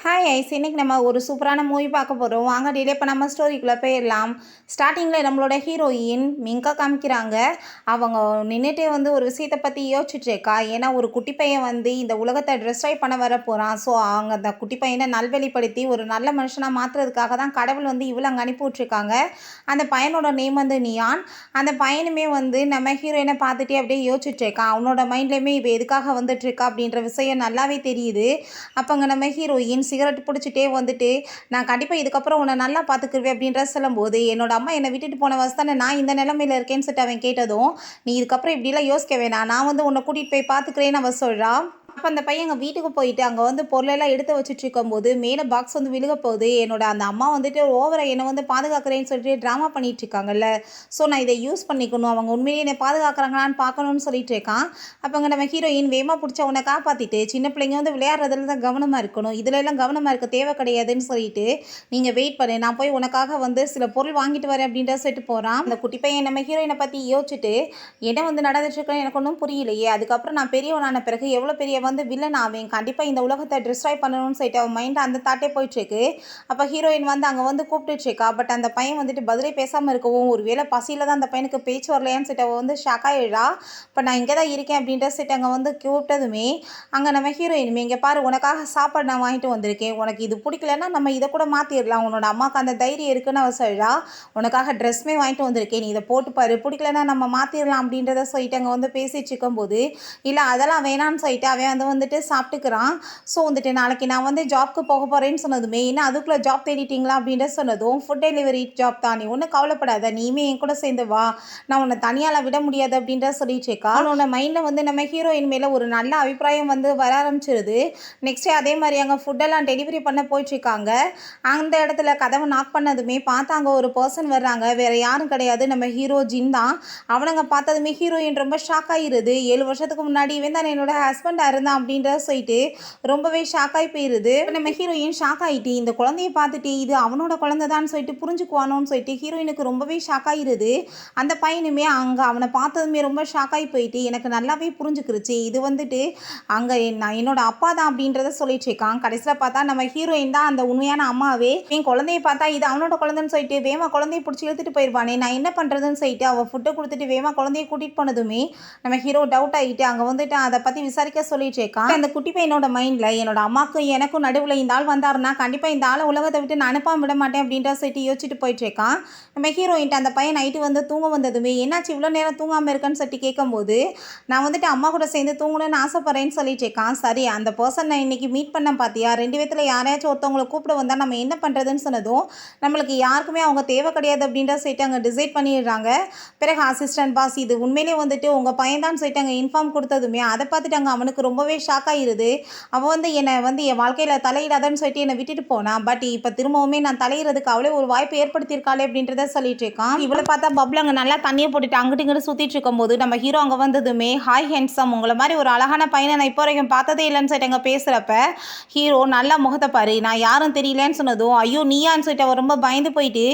Hi ice, இன்னைக்கு நம்ம ஒரு சூப்பரான மூவி பார்க்க போகிறோம். வாங்க டிலே பண்ணாமல் ஸ்டோரிக்குள்ளே போயிடலாம். ஸ்டார்டிங்கில் நம்மளோட ஹீரோயின் மிங்கா காமிக்கிறாங்க. அவங்க நின்றுட்டே ஒரு விஷயத்தை பற்றி யோசிச்சுட்ருக்கா. ஏன்னா ஒரு குட்டி பையன் இந்த உலகத்தை டிஸ்ட்ராய் பண்ண வர போகிறான். ஸோ அவங்க அந்த குட்டி பையனை நல்வழிப்படுத்தி ஒரு நல்ல மனுஷனாக மாற்றுறதுக்காக தான் கடவுள் இவ்வளோ அங்கே அனுப்பி விட்ருக்காங்க. அந்த பையனோட நேம் நியான். அந்த பையனுமே நம்ம ஹீரோயினை பார்த்துட்டே அப்படியே யோசிச்சுட்ருக்கான். அவனோட மைண்ட்லேயுமே இவ எதுக்காக வந்துட்டுருக்கா அப்படின்ற விஷயம் நல்லாவே தெரியுது. அப்போங்க நம்ம ஹீரோயின் சிகரெட் பிடிச்சிட்டே நான் கண்டிப்பாக இதுக்கப்புறம் உன்னை நல்லா பார்த்துக்குருவேன் அப்படின்ற சொல்லும்போது, என்னோட அம்மா என்னை விட்டுட்டு போன தானே நான் இந்த நிலைமையில் இருக்கேன்னு சொல்லிட்டு அவன் கேட்டதும், நீ இதுக்கப்புறம் இப்படிலாம் யோசிக்க வேணாம், நான் உன்னை கூட்டிகிட்டு போய் பார்த்துக்கிறேன்னு அவன் சொல்கிறான். அப்போ அந்த பையன் எங்கள் வீட்டுக்கு போயிட்டு அங்கே பொருளெல்லாம் எடுத்து வச்சுட்டு இருக்கும்போது மேலே பாக்ஸ் விழுக போகுது. என்னோட அந்த அம்மா ஓவராக என்னை பாதுகாக்கிறேன்னு சொல்லிட்டு ட்ராமா பண்ணிட்டு இருக்காங்கல்ல. ஸோ நான் இதை யூஸ் பண்ணிக்கணும், அவங்க உண்மையிலேயே என்னை பாதுகாக்கிறாங்களான்னு பார்க்கணும்னு சொல்லிட்டு இருக்கான். அப்போ அங்கே நம்ம ஹீரோயின் வேகமாக பிடிச்ச உன்னை காப்பாற்றிட்டு, சின்ன பிள்ளைங்க விளையாடுறதுல தான் கவனமாக இருக்கணும், இதில் எல்லாம் கவனமாக இருக்க தேவை கிடையாதுன்னு சொல்லிட்டு, நீங்கள் வெயிட் பண்ணு, நான் போய் உனக்காக சில பொருள் வாங்கிட்டு வரேன் அப்படின்ற சொல்லிட்டு போகிறான். அந்த குட்டி பையன் நம்ம ஹீரோயினை பற்றி யோசிச்சுட்டு, என்ன நடந்துட்டு இருக்கேன்னு எனக்கு ஒன்றும் புரியலையே, அதுக்கப்புறம் நான் பெரியவனான பிறகு எவ்வளோ பெரிய வில்லன் ஆவேன், கண்டிப்பாக இந்த உலகத்தை டிஸ்ட்ராய் பண்ணணும்னு சொல்லிட்டு அவன் மைண்ட் அந்த தாட்டே போயிட்டுருக்கு. அப்போ ஹீரோயின் அங்கே கூப்பிட்டுருக்கா. பட் அந்த பையன் பதிலே பேசாமல் இருக்கவும், ஒரு வேளை பசியில் தான் அந்த பையனுக்கு பேச்சு வரலையான்னு சொல்லிட்டு அவன் ஷாக் ஆகிடுறா. இப்போ நான் இங்கே தான் இருக்கேன் அப்படின்ற சொல்லிட்டு அங்கே கூப்பிட்டதுமே அங்கே நம்ம ஹீரோயினுமே, இங்கே பாரு உனக்காக சாப்பாடு நான் வாங்கிட்டு வந்திருக்கேன், உனக்கு இது பிடிக்கலன்னா நம்ம இதை கூட மாற்றிடலாம், உன்னோட அம்மாவுக்கு அந்த தைரியம் இருக்குன்னு அவள் சொல்கிறா. உனக்காக ட்ரெஸ்மே வாங்கிட்டு வந்திருக்கேன், நீ இதை போட்டுப்பாரு, பிடிக்கலன்னா நம்ம மாற்றிடலாம் அப்படின்றத சொல்லிட்டு அங்கே பேசிட்டு இருக்கும்போது, இல்லை அதெல்லாம் வேணான்னு சொல்லிட்டு அவன் சாப்பிட்டுக்கிறான். ஸோ நாளைக்கு நான் ஜாப்க்கு போக போகிறேன்னு சொன்னதுமே, ஏன்னா அதுக்குள்ளே ஜாப் தேடிட்டிங்களா அப்படின்ற சொன்னதும், ஃபுட் டெலிவரி ஜாப் தான், நீ ஒன்றும் கவலைப்படாத, நீயுமே என் கூட சேர்ந்து வா, நான் உன்னை தனியால் விட முடியாது அப்படின்ற சொல்லிட்டு இருக்கா. அவனோட மைண்டில் நம்ம ஹீரோயின் மேலே ஒரு நல்ல அபிப்பிராயம் வர ஆரம்பிச்சிருது. நெக்ஸ்டே அதே மாதிரி அங்கே ஃபுட்டெல்லாம் டெலிவரி பண்ண போயிட்டுருக்காங்க. அந்த இடத்துல கதவை நாக் பண்ணதுமே பார்த்தா அங்கே ஒரு பர்சன் வர்றாங்க. வேறு யாரும் கிடையாது, நம்ம ஹீரோ ஜின் தான். அவனுங்க பார்த்ததுமே ஹீரோயின் ரொம்ப ஷாக் ஆகிருது. 7 வருஷத்துக்கு முன்னாடி இவன் தான் என்னோட ஹஸ்பண்டாக இருந்தான் அப்படின்ற சொல்லிட்டு ரொம்பவே ஷாக் ஆகி போயிடுது. நம்ம ஹீரோயின் ஷாக் ஆகிட்டு இந்த குழந்தைய பார்த்துட்டு இது அவனோட குழந்தை தான் சொல்லிட்டு புரிஞ்சுக்குவானோன்னு சொல்லிட்டு ஹீரோயினுக்கு ரொம்பவே ஷாக் ஆகிருது. அந்த பையனுமே அங்கே அவனை பார்த்ததுமே ரொம்ப ஷாக் ஆகி போயிட்டு, எனக்கு நல்லாவே புரிஞ்சுக்கிருச்சு, இது அங்கே நான் என்னோட அப்பா தான் அப்படின்றத சொல்லிட்டு இருக்கான். கடைசியில் பார்த்தா நம்ம ஹீரோயின் தான் அந்த உண்மையான அம்மாவே. என் குழந்தைய பார்த்தா இது அவனோட குழந்தைன்னு சொல்லிட்டு வேமா குழந்தைய பிடிச்சி இழுத்துட்டு போயிடுவானே, நான் என்ன பண்ணுறதுன்னு சொல்லிட்டு அவள் ஃபுட்டை கொடுத்துட்டு வேமா குழந்தைய கூட்டிகிட்டு போனதுமே நம்ம ஹீரோ டவுட் ஆகிட்டு அங்கே அதை பற்றி விசாரிக்க சொல்லிட்டு இருக்கான். அந்த குட்டி பையனோட மைண்டில் என்னோட அம்மாவுக்கும் எனக்கும் நடுவில் இந்த ஆள் வந்தாருன்னா கண்டிப்பாக இந்த ஆளை உலகத்தை விட்டு நான் அனுப்பாம விட மாட்டேன் அப்படின்ற சொல்லிட்டு யோசிச்சுட்டு போயிட்டுருக்கான். நம்ம ஹீரோயின்ட்டு அந்த பையன் நைட்டு தூங்க வந்ததுமே, என்னாச்சு இவ்வளோ நேரம் தூங்காமல் இருக்கேன்னு சொல்லிட்டு கேட்கும்போது, நான் அம்மா கூட சேர்ந்து தூங்கணும்னு ஆசைப்பட்றேன்னு சொல்லிட்டு இருக்கான். சரி, அந்த பர்சன் நான் இன்றைக்கி மீட் பண்ண பார்த்தியா, 2 பேத்தில் யாரையாச்சும் ஒருத்தவங்களை கூப்பிட வந்தால் நம்ம என்ன பண்ணுறதுன்னு சொன்னதும், நம்மளுக்கு யாருக்குமே அவங்க தேவை கிடையாது அப்படின்ற சொல்லிட்டு அங்கே டிசைட் பண்ணிடுறாங்க. பிறகு அசிஸ்டன்ட் பாஸ் இது உண்மையிலே உங்கள் பையன் தான் சொல்லிட்டு அங்கே இன்ஃபார்ம் கொடுத்ததுமே அதை பார்த்துட்டு அங்கே அவனுக்கு ரொம்பவே ஷாக் ஆகிருது. அவன் என்னை என் வாழ்க்கையில் தலையிடாதன்னு சொல்லிட்டு என்னை விட்டுட்டு போனான். பட் இப்போ திரும்பவுமே நான் தலையிறதுக்கு அவளே ஒரு வாய்ப்பு ஏற்படுத்தியிருக்காளே அப்படின்றத சொல்லிட்டு இருக்கான். இவளை பார்த்தா பப்ளு அங்கே நல்லா தண்ணியை போட்டுட்டு அங்கிட்டு இங்கிட்டு சுற்றிட்டு இருக்கும்போது நம்ம ஹீரோ அங்கே வந்ததுமே, ஹாய் ஹேண்ட்ஸம், உங்களை மாதிரி ஒரு அழகான பையனை நான் இப்போ வரைக்கும் பார்த்ததே இல்லைன்னு சொல்லிட்டு அங்கே பேசுகிறப்ப ஹீரோ நல்லா முகத்தை பாரு, நான் யாரும் தெரியலன்னு சொன்னதும், ஐயோ நீயான்னு சொல்லிட்டு அவன் ரொம்ப பயந்து போயிட்டு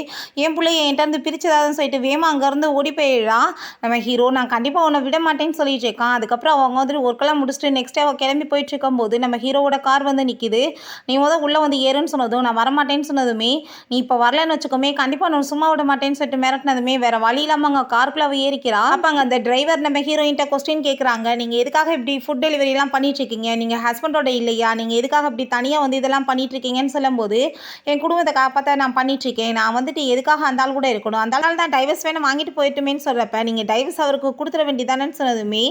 என் பிள்ளைய என்கிட்ட பிரிச்சதான்னு சொல்லிட்டு வேமா அங்கேருந்து ஓடி போயிடுறான். நம்ம ஹீரோ நான் கண்டிப்பாக உன்னை விட மாட்டேன்னு சொல்லிட்டு இருக்கான். அதுக்கப்புறம் அவங்க ஒர்க்கெல்லாம் முடிச்சுட்டு நெக்ஸ்ட் அவள் கிளம்பி போயிட்டு இருக்கும்போது நம்ம ஹீரோவோட கார் நிற்கிது. நீ உள்ளே ஏறுன்னு சொன்னதும், நான் வரமாட்டேன்னு சொன்னதுமே, நீ இப்போ வரலன்னு வச்சுக்கோமே கண்டிப்பாக நான் சும்மா விட மாட்டேன்னு சொல்லிட்டு மிரட்டினதுமே வேறு வழி இல்லாமல் அங்கே காருக்குள்ளே அவள் ஏறிக்கிறா. அப்போ அங்கே அந்த டிரைவர் நம்ம ஹீரோயின்ட்ட கொஸ்டின் கேட்குறாங்க, நீங்கள் எதுக்காக இப்படி ஃபுட் டெலிவரிலாம் பண்ணிட்டுருக்கீங்க, நீங்கள் ஹஸ்பண்டோட இல்லையா, நீங்கள் எதுக்காக இப்படி தனியாக இதெல்லாம் பண்ணிட்டுருக்கீங்கன்னு சொல்லும்போது, என் குடும்பத்தை காப்பாற்ற நான் பண்ணிட்டுருக்கேன், நான் எதுக்காக அந்த ஆள் கூட இருக்கணும், அந்த ஆள் தான் டைவர்ஸ் வேணும் வாங்கிட்டு போயிட்டுமேன்னு சொல்கிறப்ப, நீங்கள் டைவர்ஸ் அவருக்கு கொடுத்துட வேண்டியதானேன்னு சொன்னதுமே,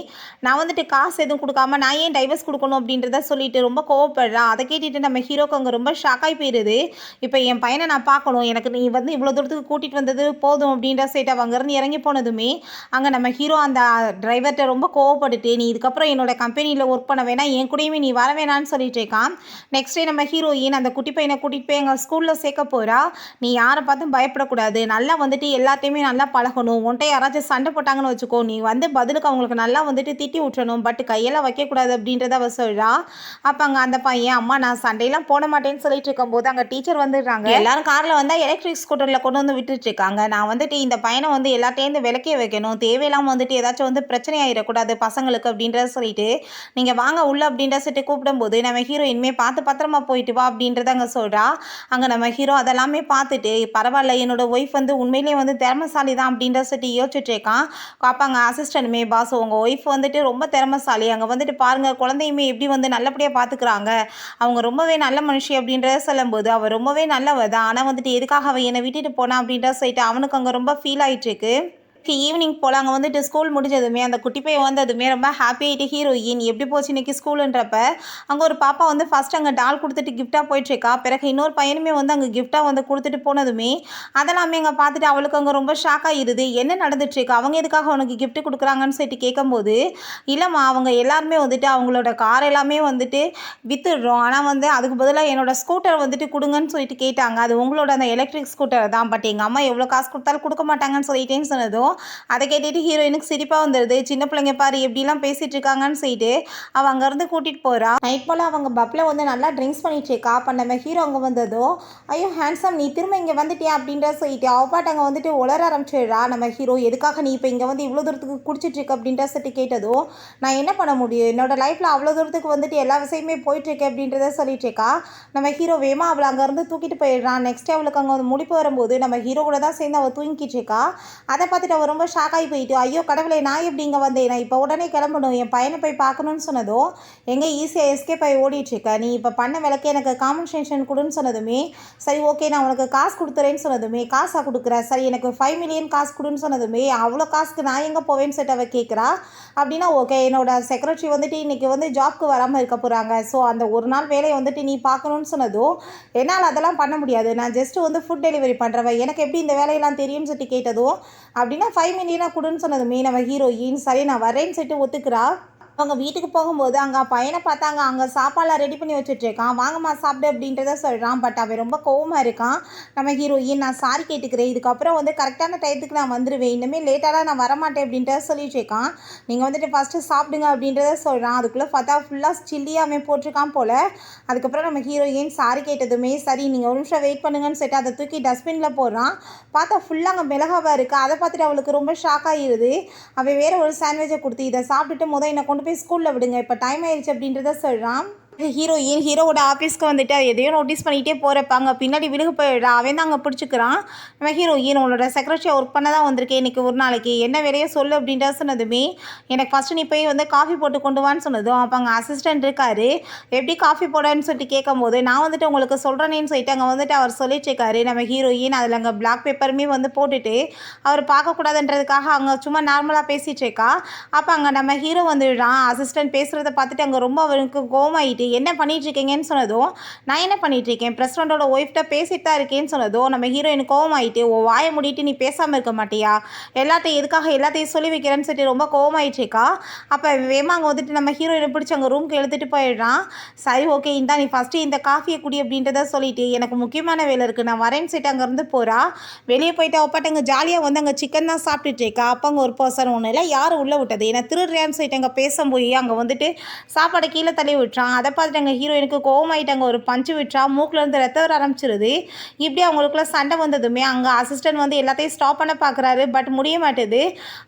நான் காசு எதுவும் கொடுக்காம நான் ஏன் டைவர்ஸ் கொடுக்கணும் அப்படின்றத சொல்லிட்டு ரொம்ப கோவப்படுறா. அதை கேட்டுட்டு நம்ம ஹீரோக்கு அங்கே ரொம்ப ஷாக்காகி போயிடுது. இப்போ என் பையனை நான் பார்க்கணும், எனக்கு நீ இவ்வளோ தூரத்துக்கு கூட்டிகிட்டு வந்தது போதும் அப்படின்ற சைட் அவள் அங்கேருந்து இறங்கி போனதுமே அங்கே நம்ம ஹீரோ அந்த டிரைவர்கிட்ட ரொம்ப கோவப்பட்டுட்டு, நீ இதுக்கப்புறம் என்னோட கம்பெனியில் ஒர்க் பண்ண வேணாம், என் கூடயுமே நீ வர வேணான்னு சொல்லிட்டு இருக்கான். நெக்ஸ்ட் டே நம்ம ஹீரோயின் அந்த குட்டி பையனை கூட்டிகிட்டு போய் எங்கள் ஸ்கூலில் சேர்க்க போகிறா. நீ யாரை பார்த்தும் பயப்படக்கூடாது, நல்லா எல்லாத்தையுமே நல்லா பழகணும், உன்ட்ட யாராச்சும் சண்டை போட்டாங்கன்னு வச்சுக்கோ, நீ பதிலுக்கு அவங்களுக்கு நல்லா திட்டி விட்டுறணும், பட் கையெல்லாம் வைக்கக்கூடாது அப்படின்றத அவள் சொல்கிறா. அப்போ அங்கே அந்த பையன், அம்மா நான் சண்டையெல்லாம் போட மாட்டேன்னு சொல்லிட்டு இருக்கும்போது அங்கே டீச்சர் வந்துடுறாங்க. எல்லாரும் காரில் வந்தால் எலக்ட்ரிக் ஸ்கூட்டரில் கொண்டு வந்து விட்டுட்டுருக்காங்க. நான் வந்துட்டு இந்த பையனை வந்து எல்லாத்தையும் விளக்கே வைக்கணும், தேவையில்லாமல் வந்துட்டு ஏதாச்சும் வந்து பிரச்சனை ஆகிடக்கூடாது பசங்களுக்கு அப்படின்றத சொல்லிட்டு நீங்கள் வாங்க உள்ள அப்படின்ற சொல்லிட்டு கூப்பிடும்போது நம்ம ஹீரோ இனிமேல் பார்த்து பத்திரமா போயிட்டு வா அப்படின்றத அங்கே சொல்கிறா. அங்கே நம்ம ஹீரோ அதெல்லாமே பார்த்துட்டு பரவாயில்ல என்னோட ஒய்ஃப் வந்து உண்மையிலேயே வந்து திறமசாலி தான் அப்படின்ற சொல்லிட்டு யோசிச்சுட்டு இருக்கான். அப்போ அங்கே அசிஸ்டன்ட்டுமே பாஸ் உங்கள் ஒய்ஃப் வந்துட்டு ரொம்ப திறமசாலி, அங்கே வந்துட்டு பாருங்கள் குழந்தையுமே எப்படி வந்து நல்லபடியாக பார்த்துக்கிறாங்க, அவங்க ரொம்பவே நல்ல மனுஷி அப்படின்றத சொல்லும்போது அவள் ரொம்பவே நல்லவ தான், ஆனால் வந்துட்டு எதுக்காக அவள் என்னை விட்டுட்டு போனா அப்படின்ற சொல்லிட்டு அவனுக்கு அங்கே ரொம்ப ஃபீல் ஆகிட்டுருக்கு. ஈவினிங் போல் அங்கே வந்துட்டு ஸ்கூல் முடிஞ்சதுமே அந்த குட்டி பையன் வந்ததுமே ரொம்ப ஹாப்பி ஆகிட்டு ஹீரோயின் எப்படி போச்சு இன்றைக்கி ஸ்கூலுன்றப்ப அங்கே ஒரு பாப்பா வந்து ஃபஸ்ட் அங்கே டால் கொடுத்துட்டு கிஃப்டாக போயிட்டுருக்கா. பிறகு இன்னொரு பையனுமே வந்து அங்கே கிஃப்டாக வந்து கொடுத்துட்டு போனதுமே அதெல்லாமே அங்கே பார்த்துட்டு அவளுக்கு அங்கே ரொம்ப ஷாக் ஆகிடுது. என்ன நடந்துட்டுருக்கு, அவங்க எதுக்காக அவனுக்கு கிஃப்ட் கொடுக்குறாங்கன்னு சொல்லிட்டு கேட்கும்போது இல்லைம்மா அவங்க எல்லாருமே வந்துட்டு அவங்களோட கார் எல்லாமே வந்துட்டு விற்றுடுறோம், ஆனால் வந்து அதுக்கு பதிலாக என்னோடய ஸ்கூட்டர் வந்துட்டு கொடுங்கன்னு சொல்லிட்டு கேட்டாங்க. அது உங்களோட அந்த எலக்ட்ரிக் ஸ்கூட்டர் தான், பட் எங்கள் அம்மா எவ்வளோ காசு கொடுத்தாலும் கொடுக்க மாட்டாங்கன்னு சொல்லிட்டேன்னு சொன்னதும் அதை கேட்டுட்டு ஹீரோயினுக்கு சிரிப்பாக வந்துடுது. சின்ன பிள்ளைங்க பாரு எப்படிலாம் பேசிகிட்டு இருக்காங்கன்னு சொல்லிட்டு அவள் அங்கேருந்து கூட்டிகிட்டு போகிறா. நைட் போல் அவங்க பப்பில் வந்து நல்லா ட்ரிங்க்ஸ் பண்ணிட்டு இருக்கா. அப்போ நம்ம ஹீரோ அங்கே வந்ததும் ஐயோ ஹேண்ட்ஸம் நீ திரும்ப இங்கே வந்துட்டியா அப்படின்ற சொல்லிட்டு அவப்பாட்டு அங்கே வந்துட்டு உளர ஆரம்பிச்சிடுறா. நம்ம ஹீரோ எதுக்காக நீ இப்போ இங்கே வந்து இவ்வளோ தூரத்துக்கு குடிச்சிட்ருக்க அப்படின்ற சொல்லிட்டு கேட்டதும் நான் என்ன பண்ண முடியும், என்னோட லைஃப்பில் அவ்வளோ தூரத்துக்கு வந்துட்டு எல்லா விஷயமே போயிட்டுருக்கேன் அப்படின்றத சொல்லிட்டு இருக்கா. நம்ம ஹீரோ வேமா அவளை அங்கேருந்து தூக்கிட்டு போயிடுறான். நெக்ஸ்ட் அவளுக்கு அங்கே வந்து முடிப்பு வரும்போது நம்ம ஹீரோ கூட தான் சேர்ந்து அவள் தூங்கிட்டு இருக்கா. அதை பார்த்துட்டு அவள் ரொம்ப ஷாக் ஆகி போயிட்டு ஐயோ கடவுளை நான் எப்படி இங்கே வந்தேன், நான் இப்போ உடனே கிளம்பணும், என் பையனை போய் பார்க்கணுன்னு சொன்னதும் எங்கே ஈஸியாக எஸ்கேப் ஆகி ஓடிட்டுருக்க, நீ இப்போ பண்ண விளக்கு எனக்கு காம்பன்சேஷன் கொடுன்னு சொன்னதுமே சரி ஓகே நான் உனக்கு காசு கொடுத்துறேன்னு சொன்னதுமே காசாக கொடுக்குறேன், சரி எனக்கு 5 மில்லியன் காசு கொடுன்னு சொன்னதுமே அவ்வளோ காசுக்கு நான் எங்கே போவேன்னு சொல்லிட்டு அவள் கேட்குறா. அப்படின்னா ஓகே என்னோட செக்ரட்டரி வந்துட்டு இன்றைக்கி வந்து ஜாப்க்கு வராமல் இருக்க போகிறாங்க, ஸோ அந்த ஒரு நாள் வேலையை வந்துட்டு நீ பார்க்கணுன்னு சொன்னதும் என்னால் அதெல்லாம் பண்ண முடியாது, நான் ஜஸ்ட்டு வந்து ஃபுட் டெலிவரி பண்ணுறவன், எனக்கு எப்படி இந்த வேலையெல்லாம் தெரியும்னு சொல்லிட்டு கேட்டதும் அப்படின்னா 5 மில்லியனாக கொடுன்னு சொன்னதுமே நம்ம ஹீரோயின் சரி நான் வரேன்னு சொல்லிட்டு ஒத்துக்கிறா. அவங்க வீட்டுக்கு போகும்போது அங்கே பையனை பார்த்தாங்க, அங்கே சாப்பாடெலாம் ரெடி பண்ணி வச்சுட்ருக்கான், வாங்கம்மா சாப்பிடு அப்படின்றத சொல்கிறான். பட் அவன் ரொம்ப கோவமாக இருக்கான். நம்ம ஹீரோயின் நான் சாரி கேட்டுக்கிறேன், இதுக்கப்புறம் வந்து கரெக்டான டயத்துக்கு நான் வந்துடுவேன், இனிமேல் லேட்டாலாம் நான் வரமாட்டேன் அப்படின்றத சொல்லிட்டுருக்கான். நீங்கள் வந்துட்டு ஃபஸ்ட்டு சாப்பிடுங்க அப்படின்றத சொல்கிறான். அதுக்குள்ளே பார்த்தா ஃபுல்லாக சில்லியாக அவன் போட்டிருக்கான் போல். அதுக்கப்புறம் நம்ம ஹீரோயின் சாரி கேட்டதுமே சரி நீங்கள் ஒரு நிமிஷம் வெயிட் பண்ணுங்கன்னு சொல்லிட்டு அதை தூக்கி டஸ்ட்பினில் போடுறான். பார்த்தா ஃபுல்லாக அங்கே மிளகாவாக இருக்குது. அதை பார்த்துட்டு அவளுக்கு ரொம்ப ஷாக் ஆகிடுது. அவன் வேறு ஒரு சாண்ட்விச்சை கொடுத்து இதை சாப்பிட்டுட்டு முதல் என்னை கொண்டு போய் ஸ்கூலில் விடுங்க, இப்போ டைம் ஆயிடுச்சு அப்படின்றத சொல்கிறான். ஹீரோவோட ஆஃபீஸ்க்கு வந்துட்டு எதையோ நோட்டீஸ் பண்ணிகிட்டே போகிறப்ப அங்கே பின்னாடி விழுகு போயிடுறா. அவன் தான் அங்கே பிடிச்சிக்கிறான். நம்ம ஹீரோயின் உன்னோட செக்ரட்டரியை ஒர்க் பண்ண தான் வந்திருக்கேன் இன்றைக்கி ஒரு நாளைக்கு, என்ன வேலையோ சொல்லு அப்படின்ற சொன்னதுமே எனக்கு ஃபஸ்ட்டு நீ போய் வந்து காஃபி போட்டு கொண்டு வான்னு சொன்னதும் அப்போ அங்கே அசிஸ்டன்ட் இருக்காரு, எப்படி காஃபி போடன்னு சொல்லிட்டு கேட்கும்போது நான் வந்துட்டு உங்களுக்கு சொல்கிறேன்னு சொல்லிட்டு அங்கே வந்துட்டு அவர் சொல்லிட்டுருக்காரு. நம்ம ஹீரோயின் அதில் அங்கே பிளாக் பேப்பருமே வந்து போட்டுட்டு அவர் பார்க்கக்கூடாதுன்றதுக்காக அங்கே சும்மா நார்மலாக பேசிகிட்டு இருக்கா. அப்போ அங்கே நம்ம ஹீரோ வந்துடுறான். அசிஸ்டன்ட் பேசுகிறத பார்த்துட்டு அங்கே ரொம்ப அவருக்கு கோவமாயிட்டு என்ன பண்ணிகிட்ருக்கீங்கன்னு சொன்னதும் நான் என்ன பண்ணிகிட்ருக்கேன் பிரசிடண்டோட ஒய்ஃப்ட்ட பேசிட்டு தான் இருக்கேன்னு சொன்னதும் நம்ம ஹீரோயின் கோவமாயிட்டு ஓ வாயை மூடிட்டு நீ பேசாமல் இருக்க மாட்டியா, எல்லாத்தையும் சொல்லி வைக்கிறேன்னு சொல்லிட்டு ரொம்ப கோவமாயிட்டுருக்கா. அப்போ வேமா அங்கே வந்துட்டு நம்ம ஹீரோயினை பிடிச்சி அங்கே ரூம்க்கு எழுத்துட்டு போயிடுறான். சரி ஓகே இந்தா நீ ஃபஸ்ட்டு இந்த காஃபியை குடி அப்படின்றத சொல்லிட்டு எனக்கு முக்கியமான வேலை இருக்குது நான் வரேன்னு சொல்லிட்டு அங்கேருந்து போகிறா. வெளியே போயிட்டு அப்பாட்ட அங்கே ஜாலியாக வந்து அங்கே சிக்கன் தான் சாப்பிட்டுட்டு இருக்கா. அப்போ அங்கே ஒரு பர்சன் ஒன்றும் இல்லை யார் உள்ளே விட்டது ஏன்னா திருடுறியான்னு சொல்லிட்டு அங்கே பேசும்போது அங்கே வந்துட்டு சாப்பாடை கீழே தள்ளி விட்டுறான். அதை பார்த்துட்டு அங்கே ஹீரோயினுக்கு கோவமாயிட்டாங்க, ஒரு பஞ்சு விட்டுறா, மூக்கிலேருந்து ரத்தம் வர ஆரம்பிச்சிருது. இப்படி அவங்களுக்குள்ள சண்டை வந்ததுமே அங்கே அசிஸ்டன்ட் வந்து எல்லாத்தையும் ஸ்டாப் பண்ண பார்க்குறாரு, பட் முடிய மாட்டேது.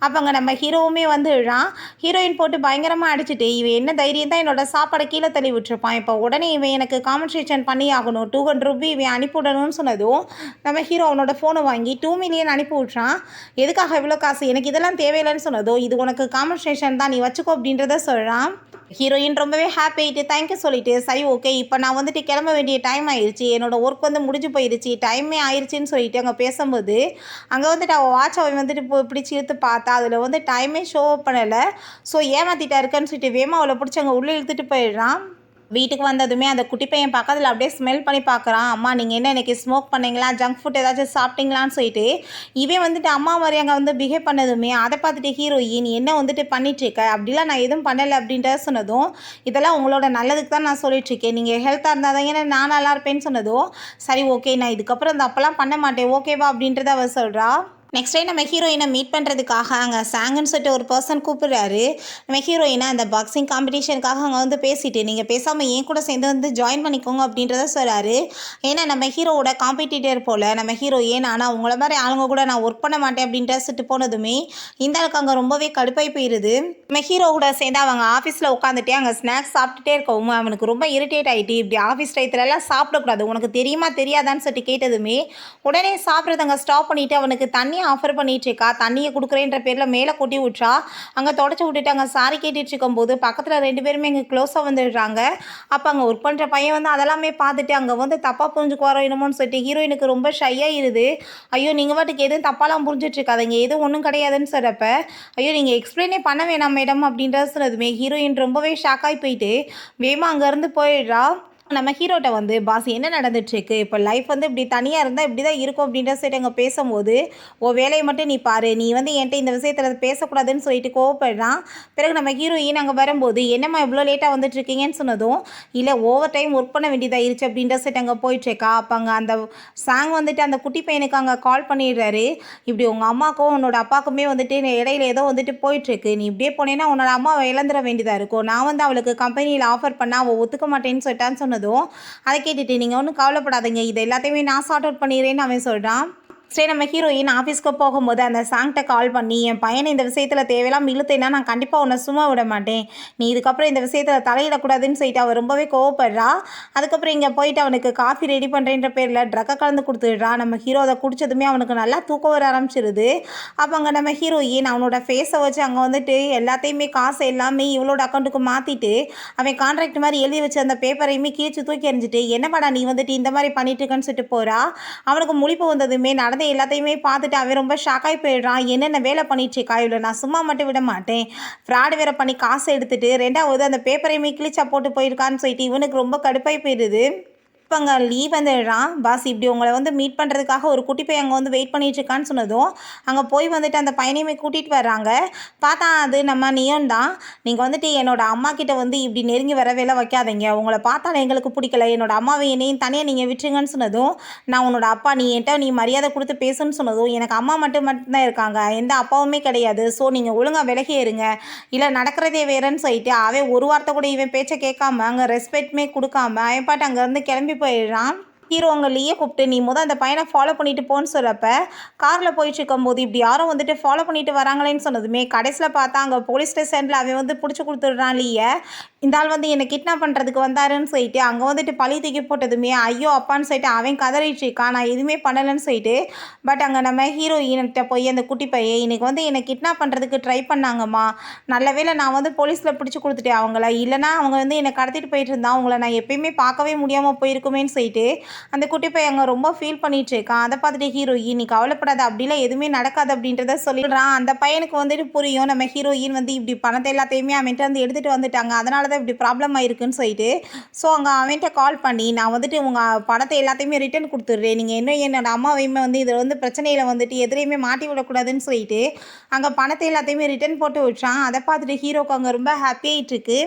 அப்போ அங்கே நம்ம ஹீரோவுமே வந்துடுறான். ஹீரோயின் போட்டு பயங்கரமாக அடிச்சுட்டு இவன் என்ன தைரியம் தான் என்னோட சாப்பாடை கீழே தள்ளி விட்டுருப்பான், இப்போ உடனே இவன் எனக்கு காம்பன்சேஷன் பண்ணி ஆகணும், 200 ரூபி இவன் அனுப்பிவிடணும்னு சொன்னதும் நம்ம ஹீரோ அவனோட ஃபோனை வாங்கி 2 மில்லியன் அனுப்பி விட்றான். எதுக்காக இவ்வளோ காசு, எனக்கு இதெல்லாம் தேவையில்லைன்னு சொன்னதோ இது உனக்கு காம்பன்சேஷன் தான் நீ வச்சுக்கோ அப்படின்றத சொல்கிறான். ஹீரோயின் ரொம்பவே ஹாப்பி ஆகிட்டு தேங்க்யூ சொல்லிட்டு சரி ஓகே இப்போ நான் வந்துட்டு கிளம்ப வேண்டிய டைம் ஆயிடுச்சு, என்னோட ஒர்க் வந்து முடிஞ்சு போயிடுச்சு, டைமே ஆயிடுச்சின்னு சொல்லிட்டு அங்கே பேசும்போது அங்கே வந்துட்டு அவள் வாட்ச் அவன் வந்துட்டு பிடிச்சி இழுத்து பார்த்தா அதில் வந்து டைமே ஷோ பண்ணலை. ஸோ ஏமாத்திட்டா இருக்கேன்னு சொல்லிட்டு வேமா அவளை பிடிச்சி அங்கே உள்ளே இழுத்துட்டு போயிடுறான். வீட்டுக்கு வந்ததுமே அந்த குட்டி பையன் பக்கத்தில் அப்படியே ஸ்மெல் பண்ணி பார்க்குறான். அம்மா நீங்கள் என்ன இன்றைக்கி ஸ்மோக் பண்ணிங்களா, ஜங்க் ஃபுட் ஏதாச்சும் சாப்பிட்டீங்களான்னு சொல்லிட்டு இவன் வந்துட்டு அம்மா மாதிரி அங்கே வந்து பிஹேவ் பண்ணதுமே அதை பார்த்துட்டு ஹீரோயின் என்ன வந்துட்டு பண்ணிகிட்ருக்க, அப்படிலாம் நான் எதுவும் பண்ணலை அப்படின்றத சொன்னதும் இதெல்லாம் உங்களோட நல்லதுக்கு தான் நான் சொல்லிகிட்ருக்கேன், நீங்கள் ஹெல்த்தாக இருந்தால் தான் ஏன்னா நான் நல்லா இருப்பேன்னு சொன்னதும் சரி ஓகே நான் இதுக்கப்புறம் இந்த அப்போல்லாம் பண்ண மாட்டேன் ஓகேவா அப்படின்றத அவள் சொல்கிறா. நெக்ஸ்ட் டே நம்ம ஹீரோயினை மீட் பண்ணுறதுக்காக அங்கே சாங்குன்னு சொல்லிட்டு ஒரு பர்சன் கூப்பிடுறாரு. நம்ம ஹீரோயினை அந்த பாக்ஸிங் காம்படிஷனுக்காக அங்கே வந்து பேசிட்டு நீங்கள் பேசாமல் ஏன் கூட சேர்ந்து வந்து ஜாயின் பண்ணிக்கோங்க அப்படின்றத சொல்கிறாரு. ஏன்னா நம்ம ஹீரோவோட காம்படிட்டர் போல் நம்ம ஹீரோயின், ஆனால் உங்களை மாதிரி ஆளுங்க கூட நான் ஒர்க் பண்ண மாட்டேன் அப்படின்ற சொல்லிட்டு போனதுமே இந்த ஆளுக்கு அங்கே ரொம்பவே கடுப்பாய் போயிடுது. நம்ம ஹீரோ கூட சேர்ந்து அவங்க ஆஃபீஸில் உட்காந்துட்டே அங்கே ஸ்நாக்ஸ் சாப்பிட்டுட்டே இருக்கவும் அவனுக்கு ரொம்ப இரிட்டேட் ஆகிட்டு, இப்படி ஆஃபீஸ் டயத்துலலாம் சாப்பிடக்கூடாது, உனக்கு தெரியுமா தெரியாதான்னு சொல்லிட்டு கேட்டதுமே உடனே சாப்பிட்றது அங்கே ஸ்டாப் பண்ணிவிட்டு அவனுக்கு தண்ணி ஆஃபர் பண்ணிட்டு இருக்கா. தண்ணியை கொடுக்குறேன்ற பேரில் மேலே கொட்டி விட்றா. அங்கே தொடச்சி விட்டுட்டு அங்கே சாரி கேட்டுட்டு இருக்கும்போது பக்கத்தில் 2 பேருமே இங்கே க்ளோஸாக வந்துடுறாங்க. அப்போ அங்கே ஒர்க் பண்ணுற பையன் வந்து அதெல்லாமே பார்த்துட்டு அங்கே வந்து தப்பாக புரிஞ்சுக்குவாரோ என்னமோன்னு சொல்லிட்டு ஹீரோயினுக்கு ரொம்ப ஷையாகிடுது. ஐயோ நீங்கள் வாட்டுக்கு எதுவும் தப்பாலாம் புரிஞ்சிட்டு இருக்காதுங்க, எதுவும் ஒன்றும் கிடையாதுன்னு சொல்கிறப்ப, ஐயோ நீங்கள் எக்ஸ்பிளைனே பண்ண வேணாம் மேடம் அப்படின்றத சொன்னதுமே ஹீரோயின் ரொம்பவே ஷாக்காகி போயிட்டு வேகமாக அங்கேருந்து போயிடுறா. நம்ம ஹீரோட்ட வந்து பாஸ் என்ன நடந்துட்டுருக்கு, இப்போ லைஃப் வந்து இப்படி தனியாக இருந்தால் இப்படி தான் இருக்கும் அப்படின்ற சைடு அங்கே பேசும்போது, ஓ வேலையை மட்டும் நீ பாரு, நீ வந்து என்கிட்ட இந்த விஷயத்தில் பேசக்கூடாதுன்னு சொல்லிட்டு கோவப்படுறான். பிறகு நம்ம ஹீரோயின் அங்கே வரும்போது என்னம்மா இவ்வளோ லேட்டாக வந்துட்டுருக்கீங்கன்னு சொன்னதும், இல்லை ஓவர் டைம் ஒர்க் பண்ண வேண்டியதாகிருச்சு அப்படின்ற சைடு அங்கே போயிட்டுருக்கா. அப்போ அங்கே அந்த சாங் வந்துட்டு அந்த குட்டி பையனுக்கு அங்கே கால் பண்ணிடுறாரு. இப்படி உங்கள் அம்மாவுக்கும் உன்னோட அப்பாவுக்குமே வந்துட்டு இடையில ஏதோ வந்துட்டு போயிட்டுருக்கு, நீ இப்படியே போனேன்னா உன்னோட அம்மாவை இழந்துட வேண்டியதாக இருக்கும், நான் வந்து அவளுக்கு கம்பெனியில் ஆஃபர் பண்ணால் அவள் ஒத்துக்க மாட்டேன்னு சொல்லிட்டான்னு சொன்னதும் அதை கேட்டுட்டு நீங்கள் ஒன்றும் கவலைப்படாதீங்க, இது எல்லாத்தையுமே நான் சார்ட் அவுட் பண்ணிடுறேன்னு அவன் சொல்கிறான். சரி நம்ம ஹீரோயின் ஆஃபீஸ்க்கு போகும்போது அந்த சாங்கிட்ட கால் பண்ணி, என் பையனை இந்த விஷயத்தில் தேவையெல்லாம் இழுத்தேன்னா நான் கண்டிப்பாக உன்னை சும்மா விட மாட்டேன், நீ இதுக்கப்புறம் இந்த விஷயத்தில் தலையிடக்கூடாதுன்னு சொல்லிட்டு அவள் ரொம்பவே கோவப்படுறா. அதுக்கப்புறம் இங்கே போயிட்டு அவனுக்கு காஃபி ரெடி பண்ணுறேன்ற பேரில் ட்ரக்கை கலந்து கொடுத்துடுறா. நம்ம ஹீரோ அதை குடித்ததுமே அவனுக்கு நல்லா தூக்கம் வர ஆரம்பிச்சிருது. அப்போ அங்கே நம்ம ஹீரோயின் அவனோட ஃபேஸை வச்சு அங்கே வந்துட்டு எல்லாத்தையுமே காசு எல்லாமே இவளோட அக்கௌண்ட்டுக்கு மாற்றிட்டு அவன் கான்ட்ராக்ட் மாதிரி எழுதி வச்சு அந்த பேப்பரையுமே கீழ்ச்சி தூக்கி எறிஞ்சிட்டு, என்னப்பாடா நீ வந்துட்டு இந்த மாதிரி பண்ணிட்டு இருக்கன்னு சொல்லிட்டு போகிறா. அவனுக்கு முழிப்பு வந்ததுமே நடந்த எல்லாத்தையுமே பார்த்துட்டு அவன் ரொம்ப ஷாக்காகி போயிடுறான். என்னென்ன வேலை பண்ணிட்டு இருக்கா இவ்வளோ, நான் சும்மா மட்டும் விட மாட்டேன், ஃப்ராடு வேற பண்ணி காசு எடுத்துட்டு 2வது அந்த பேப்பரையுமே கிழிச்சா போட்டு போயிருக்கான்னு சொல்லிட்டு இவனுக்கு ரொம்ப கடுப்பாகி போயிடுது. இப்போ அங்கே லீவ் வந்துடுறான். பாஸ் இப்படி உங்களை வந்து மீட் பண்ணுறதுக்காக ஒரு குட்டி பையன் அங்கே வந்து வெயிட் பண்ணிட்டுருக்கான்னு சொன்னதும் அங்கே போய் வந்துட்டு அந்த பையனையுமே கூட்டிகிட்டு வர்றாங்க. பார்த்தா அது நம்ம நியோன் தான். நீங்கள் வந்துட்டு என்னோடய அம்மா கிட்ட வந்து இப்படி நெருங்கி வரவேல வைக்காதீங்க, உங்களை பார்த்தாலும் எங்களுக்கு பிடிக்கல, என்னோடய அம்மாவை என்னையும் தனியாக நீங்கள் விட்டுருங்கன்னு சொன்னதும், நான் உன்னோட அப்பா, நீ என்கிட்ட நீ மரியாதை கொடுத்து பேசுன்னு சொன்னதும், எனக்கு அம்மா மட்டும்தான் இருக்காங்க, எந்த அப்பாவுமே கிடையாது, ஸோ நீங்கள் ஒழுங்காக விலகி இருங்க, இல்லை நடக்கிறதே வேறன்னு சொல்லிட்டு அவன் ஒரு வார்த்தை கூட இவன் பேச்சை கேட்காம அங்கே ரெஸ்பெக்ட்மே கொடுக்காம அவன் பாட்டு அங்கேருந்து கிளம்பி போயிடுறான். ஹீரோ அங்கே லீயை கூப்பிட்டு நீ அந்த பையனை ஃபாலோ பண்ணிட்டு போன்னு சொல்கிறப்ப காரில் போயிட்டு இருக்கும்போது இப்படி யாரும் வந்துட்டு ஃபாலோ பண்ணிட்டு வராங்களேன்னு சொன்னதுமே கடைசியில் பார்த்தா அங்கே போலீஸ் ஸ்டேஷனில் அவன் வந்து பிடிச்சி கொடுத்துட்றான் லீயை. இந்த ஆள் வந்து என்னை கிட்னாப் பண்ணுறதுக்கு வந்தாருன்னு சொல்லிட்டு அங்கே வந்துட்டு பழி தூக்கி போட்டதுமே ஐயோ அப்பான்னு சொல்லிட்டு அவன் கதறிட்டு இருக்கான், நான் எதுவுமே பண்ணலைன்னு சொல்லிட்டு. பட் அங்கே நம்ம ஹீரோயின்கிட்ட போய் அந்த குட்டி பையன் இன்னைக்கு வந்து என்னை கிட்னாப் பண்ணுறதுக்கு ட்ரை பண்ணாங்கம்மா, நல்ல வேளை நான் வந்து போலீஸில் பிடிச்சி கொடுத்துட்டேன் அவங்கள, இல்லைனா அவங்க வந்து என்னை கடத்திட்டு போயிட்டு இருந்தான், அவங்கள நான் எப்பயுமே பார்க்கவே முடியாமல் போயிருக்குமேன்னு சொல்லிட்டு அந்த குட்டி பையன் அங்கே ரொம்ப ஃபீல் பண்ணிட்டு இருக்கான். அதை பார்த்துட்டு ஹீரோயின் நீ கவலைப்படாத, அப்படிலாம் எதுவுமே நடக்காது அப்படின்றத சொல்லிடுறான். அந்த பையனுக்கு வந்துட்டு புரியும் நம்ம ஹீரோயின் வந்து இப்படி பணத்தை எல்லாத்தையுமே அவன்கிட்ட வந்து எடுத்துகிட்டு வந்துட்டாங்க, அதனால தான் இப்படி ப்ராப்ளம் ஆயிருக்குன்னு சொல்லிட்டு. ஸோ அங்கே அவன்கிட்ட கால் பண்ணி நான் வந்துட்டு உங்கள் பணத்தை எல்லாத்தையுமே ரிட்டர்ன் கொடுத்துட்றேன், நீங்கள் இன்னும் என்னோட அம்மாவையுமே வந்து இதில் வந்து பிரச்சனையில் வந்துட்டு எதிரையுமே மாட்டி விடக்கூடாதுன்னு சொல்லிட்டு அங்கே பணத்தை எல்லாத்தையுமே ரிட்டர்ன் போட்டு விட்றான். அதை பார்த்துட்டு ஹீரோக்கு அங்கே ரொம்ப ஹாப்பியாகிட்டு இருக்கு.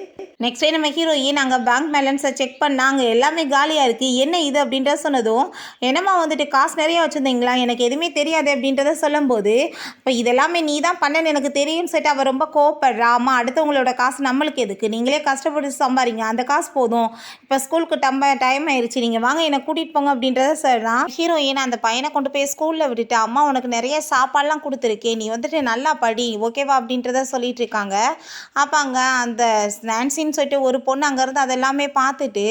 நெக்ஸ்ட் டே நம்ம ஹீரோயின் அங்கே பேங்க் பேலன்ஸை செக் பண்ணால் அங்கே எல்லாமே காலியாக இருக்குது, என்ன இது அப்படின்ற சொன்னதும், என்னம்மா வந்துட்டு காசு நிறையா வச்சுருந்தீங்களா, எனக்கு எதுவுமே தெரியாது அப்படின்றத சொல்லும்போது, இப்போ இதெல்லாமே நீ தான் பண்ணன்னு எனக்கு தெரியும்னு சொல்லிட்டு அவள் ரொம்ப கோவப்படுறா. அம்மா அடுத்தவங்களோட காசு நம்மளுக்கு எதுக்கு, நீங்களே கஷ்டப்பட்டு சம்பாதிங்க, அந்த காசு போதும், இப்போ ஸ்கூலுக்கு டைம் ஆயிடுச்சு, நீங்கள் வாங்க என்னை கூட்டிகிட்டு போங்க அப்படின்றத சொல்கிறான். ஹீரோயின் அந்த பையனை கொண்டு போய் ஸ்கூலில் விட்டுட்டு அம்மா உனக்கு நிறைய சாப்பாடெலாம் கொடுத்துருக்கேன், நீ வந்துட்டு நல்லா படி ஓகேவா அப்படின்றத சொல்லிட்டு இருக்காங்க. அப்போ அங்கே அந்த நான்சின்னு சொல்லிட்டு ஒரு பொண்ணு அங்கேருந்து அதெல்லாமே பார்த்துட்டு,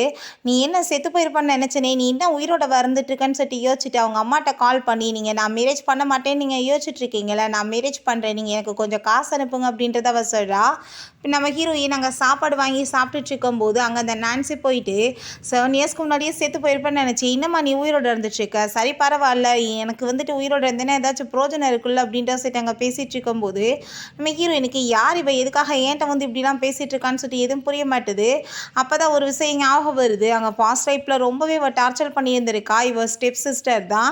நீ என்ன செத்து போயிருப்பான்னு நினச்சனே, நீ என்ன உயிரோட வந்துட்டுருக்கேன்னு சொல்லிட்டு யோசிச்சுட்டு அவங்க அம்மாட்ட கால் பண்ணி நீங்கள் நான் மேரேஜ் பண்ண மாட்டேன்னு நீங்கள் யோசிச்சுட்ருக்கீங்களே, நான் மேரேஜ் பண்ணுறேன், நீங்கள் எனக்கு கொஞ்சம் காசு அனுப்புங்க அப்படின்றத அவ சொல்கிறா. நம்ம ஹீரோயின் அங்கே சாப்பாடு வாங்கி சாப்பிட்டுட்டு இருக்கும்போது அங்கே அந்த நான்சி போயிட்டு 7 இயர்ஸ்க்கு முன்னாடியே செத்து போயிருப்பேன்னு நினச்சி, இன்னமா நீ உயிரோடு இருந்துட்டுருக்க, சரி பரவாயில்ல, எனக்கு வந்துட்டு உயிரோடு இருந்தேன்னா ஏதாச்சும் பிரோஜனம் இருக்குல்ல அப்படின்ற சொல்லிட்டு அங்கே பேசிகிட்டு இருக்கும்போது நம்ம ஹீரோயினுக்கு யார் இவ எதுக்காக ஏன்ட்ட வந்து இப்படிலாம் பேசிகிட்டு இருக்கான்னு சொல்லிட்டு எதுவும் புரிய மாட்டுது. அப்போ தான் ஒரு விஷயம் ஞாபகம் வருது, அங்கே பாஸ்ட் லைஃப்பில் ரொம்பவே டார்ச்சர் டார்ச்சர் பண்ணியிருந்திருக்கா இவ ஸ்டெப் சிஸ்டர் தான்.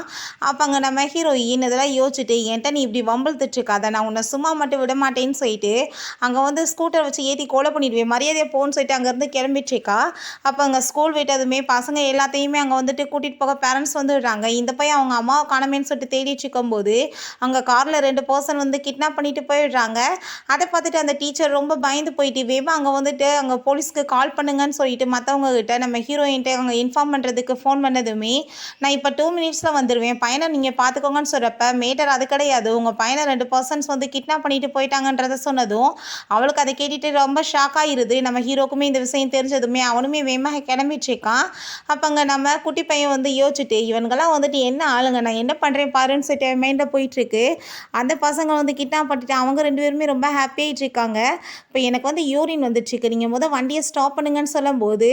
அப்போ அங்கே நம்ம ஹீரோயின் இதெல்லாம் யோசிச்சுட்டு என்கிட்ட நீ இப்படி வம்பிழுத்துட்ருக்காத, நான் உன்னை சும்மா மட்டும் விட மாட்டேன்னு சொல்லிட்டு அங்கே வந்து ஸ்கூட்டர் வச்சு ஏற்றி கொலை பண்ணிடுவேன், மரியாதையை போன்னு சொல்லிட்டு அங்கேருந்து கிளம்பிட்டுருக்கா. அப்போ அங்கே ஸ்கூல் விட்டதுமே பசங்க எல்லாத்தையுமே அங்கே வந்துட்டு கூட்டிகிட்டு போக பேரண்ட்ஸ் வந்துடுறாங்க. இந்த பையன் அவங்க அம்மாவை காணமேன்னு சொல்லிட்டு தேடிட்டு இருக்கும்போது அங்கே காரில் 2 பர்சன் வந்து கிட்னாப் பண்ணிட்டு போயிடுறாங்க. அதை பார்த்துட்டு அந்த டீச்சர் ரொம்ப பயந்து போயிட்டு வேகமாக அங்கே வந்துட்டு அங்கே போலீஸ்க்கு கால் பண்ணுங்கன்னு சொல்லிட்டு மற்றவங்க கிட்ட நம்ம ஹீரோயின்ட்ட அங்கே இன்ஃபார்ம் பண்ணுறதுக்கு ஃபோன் பண்ணதுமே நான் இப்போ 2 மினிட்ஸில் வந்துடுவேன், பையனை நீங்கள் பார்த்துக்கோங்கன்னு சொல்கிறப்ப மேட்டர் அது கிடையாது, உங்கள் பையனை 2 பர்சன்ஸ் வந்து கிட்னாப் பண்ணிட்டு போயிட்டாங்கன்றத சொன்னதும் அவளுக்கு அதை கேட்டுட்டு ரொம்ப ஷாக் ஆகிருது. நம்ம ஹீரோக்குமே இந்த விஷயம் தெரிஞ்சதுமே அவனுமே வேகமாக கிளம்பிட்டுருக்கான். அப்போ அங்கே நம்ம குட்டி பையன் வந்து யோசிச்சுட்டு இவனுங்கெல்லாம் வந்துட்டு என்ன ஆளுங்க, நான் என்ன பண்ணுறேன் பாருன்னு சொல்லிட்டு மைண்டில் போயிட்டுருக்கு. அந்த பசங்க வந்து கிட்னாப் பண்ணிட்டு அவங்க 2 பேருமே ரொம்ப ஹாப்பியாகிட்டு இருக்காங்க. இப்போ எனக்கு வந்து யூரின் வந்துடுச்சுக்கு, நீங்கள் வண்டியை ஸ்டாப் பண்ணுங்கன்னு சொல்லும்போது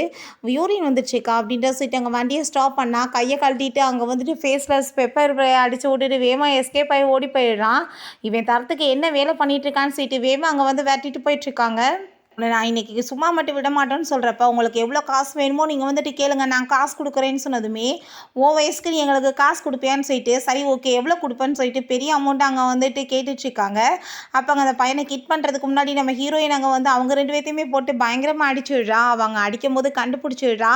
யூரின் வந்துடுச்சுக்கா அப்படின்ற சொல்லிட்டு அங்கே வண்டியை ஸ்டாப் பண்ணால் கையை கழட்டிட்டு அங்கே வந்துட்டு ஃபேஸில் பெப்பர் அடித்து விட்டுட்டு வேகமாக எஸ்கேப் ஆகி ஓடி போயிடுறான். இவன் தரத்துக்கு என்ன வேலை பண்ணிட்டு இருக்கான்னு சொல்லிட்டு வேகமாக அங்கே வந்து விரட்டிட்டு போயிட்டுருக்காங்க. நான் இன்றைக்கி சும்மா மட்டும் விட மாட்டேன்னு சொல்கிறப்ப உங்களுக்கு எவ்வளோ காசு வேணுமோ நீங்கள் வந்துட்டு கேளுங்க, நான் காசு கொடுக்குறேன்னு சொன்னதுமே வயசுக்கு நீ எங்களுக்கு காசு கொடுப்பியான்னு சொல்லிட்டு சரி ஓகே எவ்வளோ கொடுப்பேன்னு சொல்லிட்டு பெரிய அமௌண்ட்டு அங்கே வந்துட்டு கேட்டுட்ருக்காங்க. அப்போ அங்கே அந்த பையனை கிட் பண்ணுறதுக்கு முன்னாடி நம்ம ஹீரோயின் அங்கே வந்து அவங்க 2 பேர்த்தையுமே போட்டு பயங்கரமாக அடிச்சு விடுறா. அவங்க அடிக்கும் போது கண்டுபிடிச்சி விடுறா.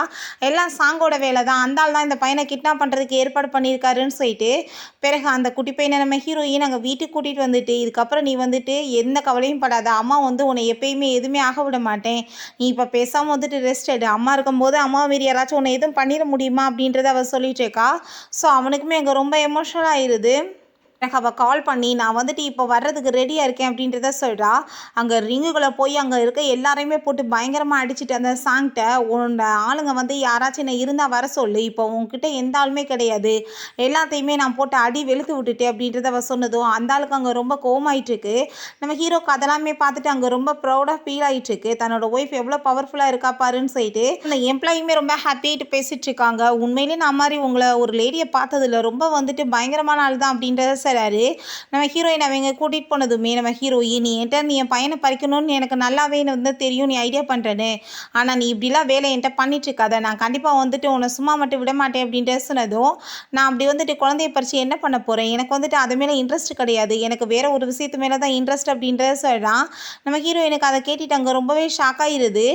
எல்லாம் சாங்கோட வேலை தான், அந்த ஆள் தான் இந்த பையனை கிட்னாப் பண்ணுறதுக்கு ஏற்பாடு பண்ணியிருக்காருன்னு சொல்லிட்டு பிறகு அந்த குட்டி பையனை நம்ம ஹீரோயின் அங்கே வீட்டுக்கு கூட்டிகிட்டு வந்துட்டு இதுக்கப்புறம் நீ வந்துட்டு எந்த கவலையும் படாத, அம்மா வந்து உன்னை எப்பயுமே எதுவுமே ஆக விட மாட்டேன், நீ இப்போ பேசாமல் வந்துட்டு ரெஸ்ட் எடு, அம்மா இருக்கும்போது அம்மா மீறி யாராச்சும் உன்னை எதுவும் பண்ணிட முடியுமா அப்படின்றத அவள் சொல்லிட்டு இருக்கா. ஸோ அவனுக்குமே அங்கே ரொம்ப எமோஷனல் ஆயிடுது. எனக்கு அவள் கால் பண்ணி நான் வந்துட்டு இப்போ வர்றதுக்கு ரெடியாக இருக்கேன் அப்படின்றத சொல்கிறா. அங்கே ரிங்குகளை போய் அங்கே இருக்க எல்லாரையுமே போட்டு பயங்கரமாக அடிச்சுட்டு அந்த சாங்கிட்ட உன்னோட ஆளுங்க வந்து யாராச்சும் என்ன இருந்தால் வர சொல்லு, இப்போ உங்ககிட்ட எந்த ஆளுமே கிடையாது, எல்லாத்தையுமே நான் போட்டு அடி வெளுத்து விட்டுட்டேன் அப்படின்றத அவள் சொன்னதும் அந்த ஆளுக்கு அங்கே ரொம்ப கோவமாயிட்டுருக்கு. நம்ம ஹீரோக்கு அதெல்லாமே பார்த்துட்டு அங்கே ரொம்ப ப்ரௌடாக ஃபீல் ஆகிட்டுருக்கு. தன்னோட ஒய்ஃப் எவ்வளோ பவர்ஃபுல்லாக இருக்கா பாருன்னு சொல்லிட்டு அந்த எம்ப்ளாயுமே ரொம்ப ஹாப்பியாகிட்டு பேசிகிட்டு இருக்காங்க. உண்மையிலே நான் மாதிரி உங்களை ஒரு லேடியை பார்த்ததில்ல, ரொம்ப வந்துட்டு பயங்கரமான ஆள் தான் அப்படின்றத சொல்கிறாரு. நம்ம ஹீரோயின் அவங்க கூட்டிகிட்டு போனதுமே நம்ம ஹீரோயின் நீ என் பையனை பறிக்கணும்னு எனக்கு நல்லாவே வந்து தெரியும், நீ ஐடியா பண்ணுறேன்னு, ஆனால் நீ இப்படிலாம் வேலை என்கிட்ட பண்ணிட்டு இருக்காத, நான் கண்டிப்பாக வந்துட்டு உன்னை சும்மா மட்டும் விட மாட்டேன் அப்படின்ட்டு சொன்னதும் நான் அப்படி வந்துட்டு குழந்தைய பறித்து என்ன பண்ண போகிறேன், எனக்கு வந்துட்டு அது மேலே இன்ட்ரெஸ்ட் கிடையாது, எனக்கு வேறு ஒரு விஷயத்து மேலே தான் இன்ட்ரெஸ்ட் அப்படின்றத சொல்கிறான். நம்ம ஹீரோயினுக்கு அதை கேட்டுட்டு அங்கே ரொம்பவே ஷாக் ஆகிடுது.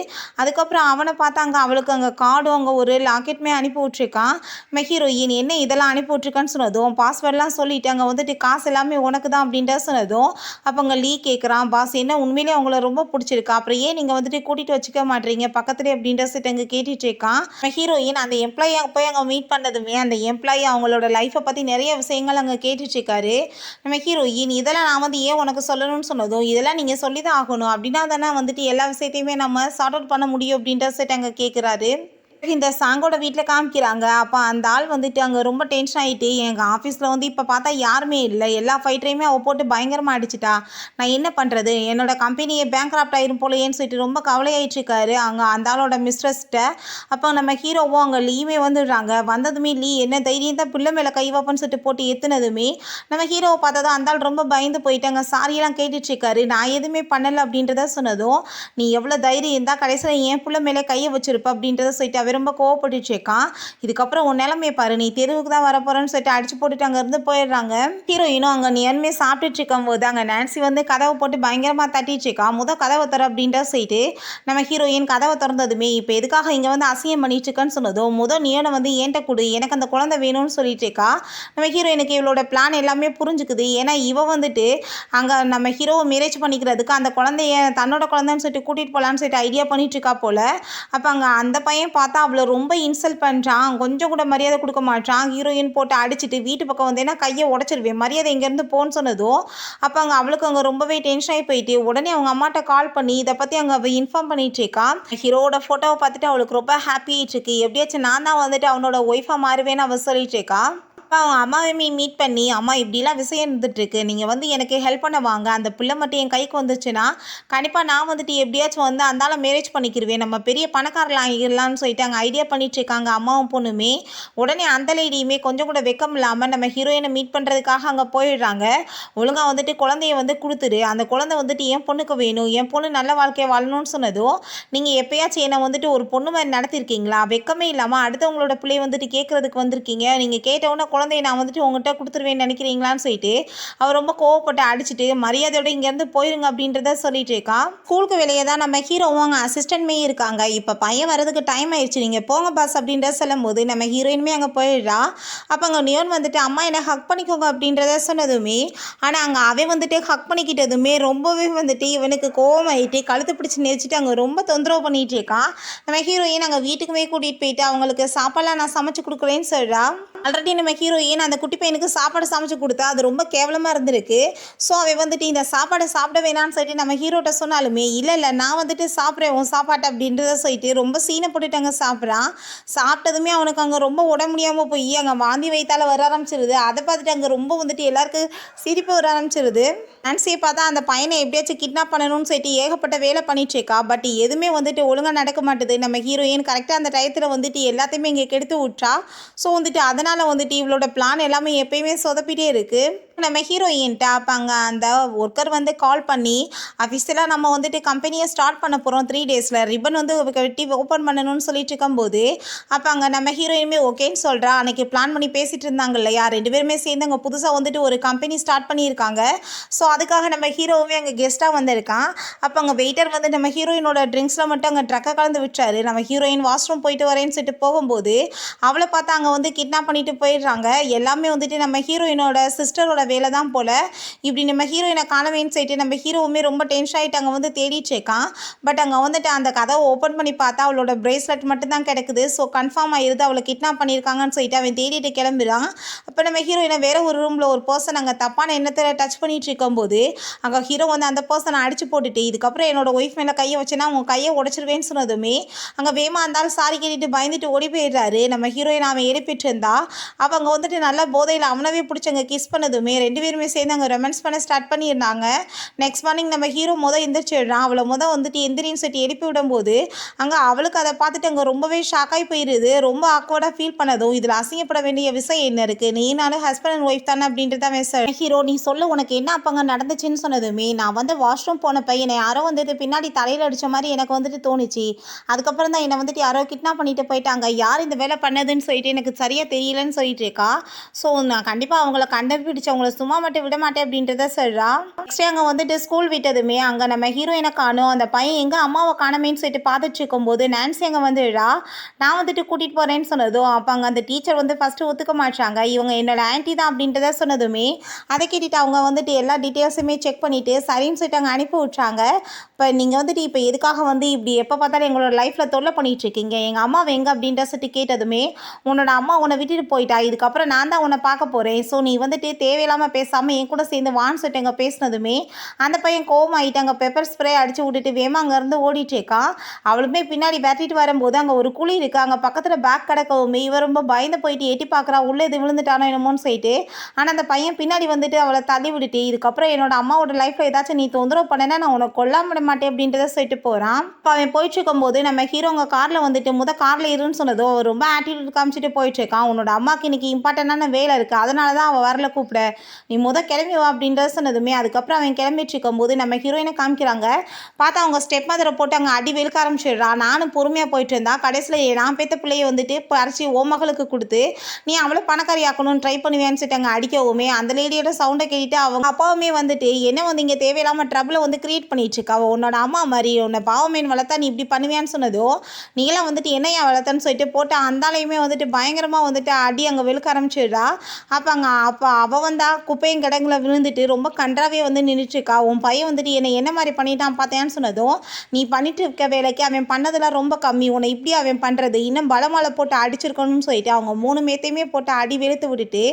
அதுக்கப்புறம் அவனை பார்த்தாங்க அவளுக்கு அங்கே கார்டும் அங்கே ஒரு லாக்கெட்டுமே அனுப்பி விட்ருக்கான். நம்ம ஹீரோயின் என்ன இதெல்லாம் அனுப்பி விட்ருக்கான்னு சொன்னதும் பாஸ்வேர்டெலாம் சொல்லிவிட்டு அங்கே வந்துட்டு காசு எல்லாமே உனக்கு தான் அப்படின்ற சொன்னதும் அப்போ அங்கே லீ கேட்குறான், பாஸ் என்ன உண்மையிலே அவங்கள ரொம்ப பிடிச்சிருக்கா, அப்புறம் ஏன் நீங்கள் வந்துட்டு கூட்டிகிட்டு வச்சுக்க மாட்டீங்க பக்கத்துலேயே அப்படின்ற சொல்லிட்டு அங்கே கேட்டுட்டு இருக்கான். ஹீரோயின் அந்த எம்ப்ளாயி போய் அங்கே மீட் பண்ணதுமே அந்த எம்ப்ளாயி அவங்களோட லைஃப்பை பற்றி நிறைய விஷயங்கள் அங்கே கேட்டுட்ருக்காரு. நம்ம ஹீரோயின் இதெல்லாம் நான் வந்து ஏன் உனக்கு சொல்லணும்னு சொன்னதும் இதெல்லாம் நீங்கள் சொல்லி தான் ஆகணும், அப்படின்னா தானே வந்துட்டு எல்லா விஷயத்தையுமே நம்ம சார்ட் அவுட் பண்ண முடியும் அப்படின்ற சொல்லிட்டு அங்கே கேட்குறாரு. இந்த சாங்கோட வீட்டில் காமிக்கிறாங்க. அப்போ அந்த ஆள் வந்துட்டு அங்கே ரொம்ப டென்ஷன் ஆகிட்டு எங்கள் ஆஃபீஸில் வந்து இப்போ பார்த்தா யாருமே இல்லை, எல்லா ஃபைட்டரையுமே அவள் போட்டு பயங்கரமாக அடிச்சிட்டா, நான் என்ன பண்ணுறது, என்னோட கம்பெனியை பேங்க்ராப்ட் ஆயிரும் போலையேன்னு சொல்லிட்டு ரொம்ப கவலையாயிட்டுருக்காரு அங்கே அந்த ஆளோட மிஸ்ட்ரஸ்கிட்ட. அப்போ நம்ம ஹீரோவும் அங்கே லீவே வந்துடுறாங்க. வந்ததுமே லீ என்ன தைரியம் தான் பிள்ளை மேலே கை வைப்பன்னு சொல்லிட்டு போட்டு எத்துனதுமே நம்ம ஹீரோவை பார்த்ததும் அந்த ஆள் ரொம்ப பயந்து போயிட்டாங்க. சாரியெல்லாம் கேட்டுட்ருக்காரு, நான் எதுவுமே பண்ணலை அப்படின்றத சொன்னதும் நீ எவ்வளோ தைரியம் இருந்தால் கடைசியில் என் பிள்ளை மேலே கையை வச்சிருப்ப அப்படின்றத சொல்லிட்டு ரொம்ப கோவப்பட்டுச்சேக்கான். இதுக்கப்புறம் உன் நிலைமையை பாரு, நீ தெருவுக்கு தான் வரப்போறேன்னு சொல்லிட்டு அடிச்சு போட்டுட்டு அங்கேருந்து போயிடுறாங்க. ஹீரோயினும் அங்கே நேர்மையை சாப்பிட்டுட்டு இருக்கும் போது அங்கே நான்சி வந்து கதவை போட்டு பயங்கரமாக தட்டிச்சுக்கா. கதவை தர அப்படின்ற சொல்லிட்டு நம்ம ஹீரோயின் கதவை திறந்ததுமே இப்போ எதுக்காக இங்கே வந்து அசிங்கம் பண்ணிட்டுருக்கன்னு சொன்னதும் நீனை வந்து ஏன்ட்ட கொடு, எனக்கு அந்த குழந்தை வேணும்னு சொல்லிட்டுருக்கா. நம்ம ஹீரோயினுக்கு இவளோட பிளான் எல்லாமே புரிஞ்சுக்குது. ஏன்னா இவ வந்துட்டு அங்கே நம்ம ஹீரோவை மேரேஜ் பண்ணிக்கிறதுக்கு அந்த குழந்தைய தன்னோட குழந்தைன்னு சொல்லிட்டு கூட்டிகிட்டு போகலான்னு சொல்லிட்டு ஐடியா பண்ணிட்டுருக்கா போல். அப்போ அங்கே அந்த பையன் பார்த்தா அவளை ரொம்ப இன்சல்ட் பண்ணுறான், கொஞ்சம் கூட மரியாதை கொடுக்க மாட்டான். ஹீரோயின் போட்டு அடிச்சுட்டு வீட்டு பக்கம் வந்தேன்னா கையை உடச்சிருவேன், மரியாதை இங்கேருந்து போன்னு சொன்னதும் அப்போ அங்கே அவளுக்கு அங்கே ரொம்பவே டென்ஷன் ஆகி போயிட்டு உடனே அவங்க அம்மாட்ட கால் பண்ணி இதை பற்றி அங்கே அவள் இன்ஃபார்ம் பண்ணிட்டு இருக்கா. ஹீரோட ஃபோட்டோவை பார்த்துட்டு அவளுக்கு ரொம்ப ஹாப்பி ஆகிட்டு இருக்கு. எப்படியாச்சும் நான் தான் வந்துட்டு அவனோட ஒய்ஃபாக மாறுவேன்னு அவள் சொல்லிட்டு இருக்கா. அப்போ அவங்க அம்மாவையுமே மீட் பண்ணி, "அம்மா இப்படிலாம் விஷயம் இருந்துகிட்ருக்கு. நீங்கள் வந்து எனக்கு ஹெல்ப் பண்ண வாங்க. அந்த பிள்ளை மட்டும் என் கைக்கு வந்துச்சுன்னா, கண்டிப்பாக நான் வந்துட்டு எப்படியாச்சும் வந்து அந்த ஆளை மேரேஜ் பண்ணிக்கிருவேன். நம்ம பெரிய பணக்காரலாம் ஆகிடலாம்னு" சொல்லிட்டு அங்கே ஐடியா பண்ணிகிட்ருக்காங்க அம்மாவும் பொண்ணுமே. உடனே அந்த லேடியுமே கொஞ்சம் கூட வெக்கம் இல்லாமல் நம்ம ஹீரோயினை மீட் பண்ணுறதுக்காக அங்கே போயிடுறாங்க. ஒழுங்காக வந்துட்டு குழந்தைய வந்து கொடுத்துரு. அந்த குழந்தை வந்துட்டு என் பொண்ணுக்கு வேணும். என் பொண்ணு நல்ல வாழ்க்கையை வாழணும்னு சொன்னதும், "நீங்கள் எப்பயாச்சும் என்னை வந்துட்டு ஒரு பொண்ணு மாதிரி நடத்திருக்கீங்களா? வெக்கமே இல்லாமல் அடுத்தவங்களோட பிள்ளைய வந்துட்டு கேட்குறதுக்கு வந்திருக்கீங்க. நீங்கள் கேட்டவுடனே குழந்தைய நான் வந்துட்டு உங்கள்கிட்ட கொடுத்துருவேன்னு நினைக்கிறீங்களான்னு" சொல்லிட்டு அவர் ரொம்ப கோவப்பட்டு அடிச்சுட்டு, "மரியாதையோட இங்கேருந்து போயிருங்க" அப்படின்றத சொல்லிட்டு இருக்கா. ஸ்கூலுக்கு வெளியே தான் நம்ம ஹீரோவும் அங்கே அசிஸ்டன்ட்மே இருக்காங்க. இப்போ பையன் வரதுக்கு டைம் ஆயிடுச்சு, நீங்கள் போங்க பாஸ் அப்படின்றத சொல்லும்போது நம்ம ஹீரோயினுமே அங்கே போயிடுறா. அப்போ அங்கே நியோன் வந்துட்டு, "அம்மா என்னை ஹக் பண்ணிக்கோங்க" அப்படின்றத சொன்னதுமே, ஆனால் அங்கே அவன் வந்துட்டு ஹக் பண்ணிக்கிட்டதுமே ரொம்பவே வந்துட்டு இவனுக்கு கோவமாயிட்டு கழுத்து பிடிச்சி நெரிச்சிட்டு அங்கே ரொம்ப தொந்தரவு பண்ணிகிட்டு இருக்கான். நம்ம ஹீரோயின் அங்கே வீட்டுக்குமே கூட்டிகிட்டு போயிட்டு அவங்களுக்கு சாப்பாடெலாம் நான் சமைச்சு கொடுக்குறேன்னு சொல்கிறா. ஆல்ரெடி நம்ம ஹீரோயின் அந்த குட்டி பையனுக்கு சாப்பாடு சமைச்சு கொடுத்தா அது ரொம்ப கேவலமாக இருந்திருக்கு. ஸோ அவன் வந்துட்டு இந்த சாப்பாடை சாப்பிட வேணான்னு சொல்லிட்டு நம்ம ஹீரோட்ட சொன்னாலுமே, "இல்லை இல்லை நான் வந்துட்டு சாப்பிட்றேன் உன் சாப்பாட்டை" அப்படின்றத சொல்லிட்டு ரொம்ப சீனை போட்டுட்டு அங்கே சாப்பிட்றான். சாப்பிட்டதுமே அவனுக்கு அங்கே ரொம்ப உடம்பு முடியாமல் போய் அங்கே வாந்தி வயித்தால் வர ஆரம்பிச்சிருது. அதை பார்த்துட்டு அங்கே ரொம்ப வந்துட்டு எல்லாருக்கும் சிரிப்பு வர ஆரம்பிச்சிருது. நான்சியை பார்த்தா அந்த பையனை எப்படியாச்சும் கிட்னாப் பண்ணணும்னு சொல்லிட்டு ஏகப்பட்ட வேலை பண்ணிட்டுருக்கா. பட் எதுவுமே வந்துட்டு ஒழுங்காக நடக்க மாட்டுது. நம்ம ஹீரோயின் கரெக்டாக அந்த டயத்தில் வந்துட்டு எல்லாத்தையுமே இங்கே கெடுத்து விட்றா. ஸோ வந்துட்டு அதனால் வந்துட்டு இவளோட பிளான் எல்லாமே எப்பயுமே சொதப்பிட்டே இருக்குது. நம்ம ஹீரோயின்ட்ட அப்போ அங்கே அந்த ஒர்க்கர் வந்து கால் பண்ணி, "அஃபிஷியலாக நம்ம வந்துட்டு கம்பெனியை ஸ்டார்ட் பண்ண போகிறோம் 3 டேஸில், ரிப்பன் வந்து வெட்டி ஓப்பன் பண்ணணும்னு" சொல்லிட்டு இருக்கும்போது, அப்போ அங்கே நம்ம ஹீரோயினுமே ஓகேன்னு சொல்கிறா. அன்றைக்கி பிளான் பண்ணி பேசிகிட்டு இருந்தாங்க இல்லையா, 2 பேருமே சேர்ந்து அங்கே புதுசாக வந்துட்டு ஒரு கம்பெனி ஸ்டார்ட் பண்ணியிருக்காங்க. ஸோ அதுக்காக நம்ம ஹீரோவுமே அங்கே கெஸ்ட்டாக வந்திருக்கான். அப்போ அங்கே வெயிட்டர் வந்து நம்ம ஹீரோயினோட ட்ரிங்க்ஸில் மட்டும் அங்கே ட்ரக்கை கலந்து விட்டுறாரு. நம்ம ஹீரோயின் வாஷ்ரூம் போயிட்டு வரேன்னு சொல்லிட்டு போகும்போது அவளை பார்த்தா அங்கே வந்து கிட்னாப் பண்ணிட்டு போயிடுறாங்க. எல்லாமே வந்துட்டு நம்ம ஹீரோயினோட சிஸ்டரோட வேலை தான் போல். இப்படி நம்ம ஹீரோயினை காணவேன்னு சொல்லிட்டு நம்ம ஹீரோவுமே ரொம்ப டென்ஷன் ஆகிட்டு அங்கே வந்து தேடிட்டு இருக்கான். பட் அங்கே வந்துட்டு அந்த கதவை ஓப்பன் பண்ணி பார்த்தா அவளோட பிரேஸ்லெட் மட்டும் தான் கிடக்குது. ஸோ கன்ஃபார்ம் ஆகிடுது அவளை கிட்னாப் பண்ணியிருக்காங்கன்னு சொல்லிட்டு அவன் தேடிட்டு கிளம்புறான். அப்போ நம்ம ஹீரோயினை வேறு ஒரு ரூமில் ஒரு பர்சன் அங்கே தப்பான எண்ணத்தில் டச் பண்ணிட்டு இருக்கும்போது அங்கே ஹீரோ வந்து அந்த பர்சனை அடிச்சு போட்டுட்டு, "இதுக்கப்புறம் என்னோட ஒய்ஃப் மேலே கையை வச்சேன்னா உங்கள் கையை உடச்சிருவேன்னு" சொன்னதுமே அங்கே வேமா இருந்தாலும் சாரி கேட்டுட்டு பயந்துட்டு ஓடி போயிடுறாரு. நம்ம ஹீரோயின் அவன் எழுப்பிட்டு இருந்தா. அவங்க வந்துட்டு நல்லா போதையில் அவனவே பிடிச்சங்க கிஸ் பண்ணதுமே 2 பேருமே சேர்ந்து அங்கே ரொமான்ஸ் பண்ண ஸ்டார்ட் பண்ணியிருந்தாங்க. நெக்ஸ்ட் மார்னிங் நம்ம ஹீரோ எந்திரிச்சிடுறான். அவளை வந்துட்டு எந்திரின்னு சொல்லிட்டு எழுப்பி விடும்போது அங்கே அவளுக்கு அதை பார்த்துட்டு அங்கே ரொம்பவே ஷாக்காகி போயிடுது. ரொம்ப ஆக்வர்டாக ஃபீல் பண்ணதும், "இதில் அசிங்கப்பட வேண்டிய விஷயம் என்ன இருக்குது, நீ நானும் ஹஸ்பண்ட் அண்ட் ஒய்ஃப் தானே" அப்படின்றத ஹீரோ, "நீ சொல்ல உனக்கு என்ன அப்பங்க நடந்துச்சுன்னு" சொன்னதுமே, "நான் வந்து வாஷ்ரூம் போனப்போ என்னை யாரோ வந்துட்டு பின்னாடி தலையில் அடித்த மாதிரி எனக்கு வந்துட்டு தோணுச்சு. அதுக்கப்புறம் தான் என்னை வந்துட்டு யாரோ கிட்னாப் பண்ணிட்டு போயிட்டாங்க. யார் இந்த வேலை பண்ணதுன்னு சொல்லிட்டு எனக்கு சரியாக தெரியலன்னு" சொல்லிட்டு இருக்கா. ஸோ நான் கண்டிப்பாக அவங்கள கண்டுபிடிச்சு அவங்கள சும்மா மட்டும் விட மாட்டேன் அப்படின்றத சொல்கிறா. நெக்ஸ்ட் அங்கே வந்துட்டு ஸ்கூல் விட்டதுமே அங்கே நம்ம ஹீரோயினை காணும். அந்த பையன் எங்கே அம்மாவை காணமேன்னு சொல்லிட்டு பார்த்துட்டு இருக்கும்போது நான்சி அங்கே வந்துடுறா. "நான் வந்துட்டு கூட்டிகிட்டு போகிறேன்னு" சொன்னதும் அப்போ அங்கே அந்த டீச்சர் வந்து ஃபஸ்ட்டு ஒத்துக்க மாட்டாங்க. இவங்க என்னோட ஆன்ட்டி தான் அப்படின்றத சொன்னதுமே அதை கேட்டுட்டு அவங்க வந்துட்டு எல்லா டீட்டெயில்ஸுமே செக் பண்ணிவிட்டு சரின்னு சொல்லிட்டு அங்கே அனுப்பி விட்றாங்க. "இப்போ நீங்கள் வந்துட்டு இப்போ எதுக்காக வந்து இப்படி எப்போ பார்த்தாலும் எங்களோட லைஃப்பில் தொல்லை பண்ணிகிட்ருக்கீங்க, எங்கள் அம்மாவை எங்கே அப்படின்ற சொல்லிட்டு கேட்டதுமே, உன்னோட அம்மா உன்னை விட்டுட்டு போயிட்டா, இதுக்கப்புறம் நான் தான் உன்னை பார்க்க போகிறேன். ஸோ நீ வந்துட்டு தேவையில்லாமல் பேசாமல் என் கூட சேர்ந்து வான்னு சொல்லிட்டு அங்கே பேசினதுமே அந்த பையன் கோவமாயிட்டு அங்கே பெப்பர் ஸ்ப்ரே அடித்து விட்டுட்டு வேமா அங்கேருந்து ஓடிட்டு இருக்கான். அவளுமே பின்னாடி பேட்டிட்டு வரும்போது அங்கே ஒரு குழி இருக்குது. அங்கே பக்கத்தில் பேக் கிடக்கவுமே இவ ரொம்ப பயந்து போயிட்டு எட்டி பார்க்குறா, உள்ளே இது விழுந்துட்டானோ என்னமோன்னு சொல்லிட்டு. ஆனால் அந்த பையன் பின்னாடி வந்துட்டு அவளை தள்ளி விட்டுட்டு, "இதுக்கப்புறம் என்னோட அம்மாவோட லைஃப்பில் ஏதாச்சும் நீ தொந்தரவு பண்ணனா நான் உனக்கு கொல்லாம விட மாட்டேன்" அப்படின்றத சொல்லிட்டு போகிறான். இப்போ அவன் போயிட்டு இருக்கும்போது நம்ம ஹீரோ அங்கே காரில் வந்துட்டு காரில் இருன்னு சொன்னதும் ரொம்ப ஆட்டிடியூட் காமிச்சிட்டு போயிட்டு இருக்கான். "உன்னோட அம்மாவுக்கு இன்னைக்கு இம்பார்ட்டண்டான வேலை இருக்குது, அதனால தான் அவள் வரல, கூப்பிட, நீ கிளம்பி வா" அப்படின்றத சொன்னதுமே அதுக்கப்புறம் அவன் கிளம்பிட்டு இருக்கும்போது நம்ம ஹீரோயினை காமிக்கிறாங்க. பார்த்தா அவங்க ஸ்டெப் மதரை போட்டு அங்கே அடி வெளுக்க ஆரம்பிச்சிடுறா. நானும் பொறுமையாக போயிட்டு இருந்தா. கடைசியில் நான் பேத்த பிள்ளையை வந்துட்டு பறிச்சு ஓ மகளுக்கு கொடுத்து நீ அவளை பணக்காரி ஆக்கணும்னு ட்ரை பண்ணுவேன்னு சொல்லிட்டு அங்கே அடிக்கவுமே அந்த லேடியோட சவுண்டை கேட்டுட்டு அவங்க அப்பாவுமே வந்துட்டு, "என்ன வந்து இங்கே தேவையில்லாமல் ட்ரபிளை வந்து கிரியேட் பண்ணிட்டு இருக்கா, உன்னோட அம்மா மாதிரி உன்னை பாவமேன் வளர்த்தா நீ இப்படி பண்ணுவியான்னு" சொன்னதோ, "நீங்களாம் வந்துட்டு என்னையா வளர்த்தன்னு" சொல்லிட்டு போட்டு அந்தாலையுமே வந்துட்டு பயங்கரமாக வந்துட்டு அடி அங்கே வெளுக்க ஆரம்பிச்சிடுறா. அப்போ அவள் வந்தா குப்பையும் கிடங்குல விழுந்துட்டு ரொம்ப கன்றாவே வந்து நின்றுட்டுருக்கா. உன் பையன் வந்துட்டு என்ன மாதிரி பண்ணிட்டான் பார்த்தியான்னு சொன்னதும், நீ பண்ணிட்டு இருக்க வேலைக்கு அவன் பண்ணதெல்லாம் ரொம்ப கம்மி, உன்னை இப்படி அவன் பண்ணுறது இன்னும் பலமாலை போட்டு அடிச்சிருக்கணும்னு சொல்லிட்டு அவங்க 3 பேத்தையுமே போட்டு அடி வெளுத்து விட்டுட்டு,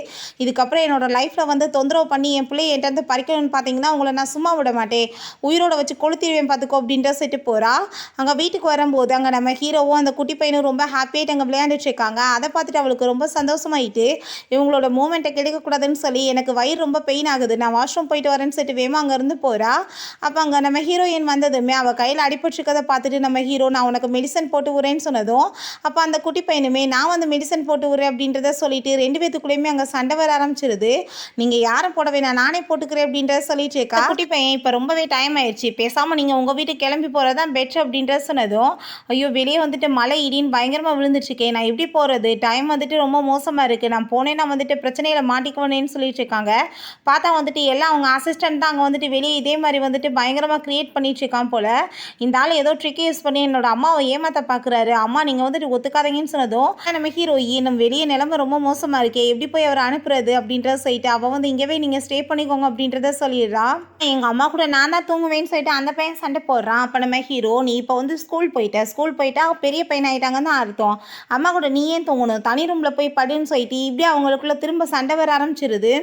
இதுக்கப்புறம் என்னோடய லைஃப்பில் வந்து தொந்தரவு பண்ணி என் பிள்ளைய என்கிட்ட வந்து பறிக்கணும்னு பார்த்தீங்கன்னா உங்களை நான் சும்மா விட மாட்டேன், உயிரோட வச்சு கொளுத்திடுவேன் பார்த்துக்கோ அப்படின்ற சொல்லிட்டு போகிறா. அங்கே வீட்டுக்கு வரும்போது அங்கே நம்ம ஹீரோவும் அந்த குட்டி பையனும் ரொம்ப ஹாப்பியாகிட்டு அங்கே விளையாண்டுட்டு இருக்காங்க. அதை பார்த்துட்டு அவளுக்கு ரொம்ப சந்தோஷமாயிட்டு, இவங்களோட மூமெண்ட்டை கெடுக்கக்கூடாதுன்னு சொல்லி எனக்கு வயிறு ரொம்ப பெயின் ஆகுது, நான் வாஷ்ரூம் போயிட்டு வரேன்னு சொல்லிட்டு வேமா அங்கேருந்து போகிறா. அப்போ அங்கே நம்ம ஹீரோயின் வந்ததுமே அவள் கையில் அடிபட்டுருக்கதை பார்த்துட்டு நம்ம ஹீரோ நான் உனக்கு மெடிசன் போட்டு விட்றேன்னு சொன்னதும், அப்போ அந்த குட்டி பையனுமே நான் வந்து மெடிசன் போட்டு விட்றேன் அப்படின்றத சொல்லிட்டு 2 பேத்துக்குள்ளேயுமே அங்கே சண்டை வர ஆரம்பிச்சிருது. நீங்கள் யாரும் போட வேணாம் நானே போட்டுக்கிறேன் அப்படின்றத சொல்லிட்டு இருக்கா. குட்டி பையன் இப்போ ரொம்பவே டைம் ஆயிடுச்சு, பேசாமல் நீங்கள் உங்கள் வீட்டுக்கு கிளம்பி போகிறது தான் பெட்ரு அப்படின்றத சொன்னதும், ஐயோ வெளியே வந்துட்டு மழை இடின்னு பயங்கரமாக விழுந்துட்டுருக்கேன், நான் எப்படி போகிறது, டைம் வந்துட்டு ரொம்ப மோசமாக இருக்குது, நான் போனேன்னா வந்துட்டு பிரச்சனையில் மாட்டிக்குவேன்னு சொல்லிட்டு இருக்காங்க. பார்த்தா வந்துட்டு எல்லாம் அவங்க அசிஸ்டன்ட் தான் அங்கே வந்துட்டு வெளியே இதே மாதிரி வந்துட்டு பயங்கரமாக க்ரியேட் பண்ணிட்டுருக்கான் போல். இந்த ஆள் ஏதோ ட்ரிக் யூஸ் பண்ணி என்னோட அம்மாவை ஏமாற்ற பார்க்குறாரு, அம்மா நீங்கள் வந்துட்டு ஒத்துக்காதீங்கன்னு சொன்னதும் நம்ம ஹீரோயின் நம்ம வெளியே நிலமை ரொம்ப மோசமாக இருக்கே எப்படி போய் அவரை அனுப்புறது அப்படின்றத சொல்லிட்டு அவள் வந்து இங்கேவே நீங்கள் ஸ்டே பண்ணிக்கோங்க அப்படின்றத சொல்லிடுறா. எங்கள் அம்மா கூட நான் தான் தூங்குவேன்னு சொல்லிட்டு அந்த பையன் சண்டை போடுறான். அப்போ நம்ம ஹீரோ நீ இப்போ வந்து ஸ்கூல் போயிட்டா பெரிய பையன் ஆகிட்டாங்கன்னு தான் அர்த்தம், அம்மா கூட நீ ஏன் தூங்கணும், தனி ரூமில் போய் படுன்னு சொல்லிட்டு இப்படியே அவங்களுக்குள்ள திரும்ப சண்டை வர ஆரம்பிச்சிருது.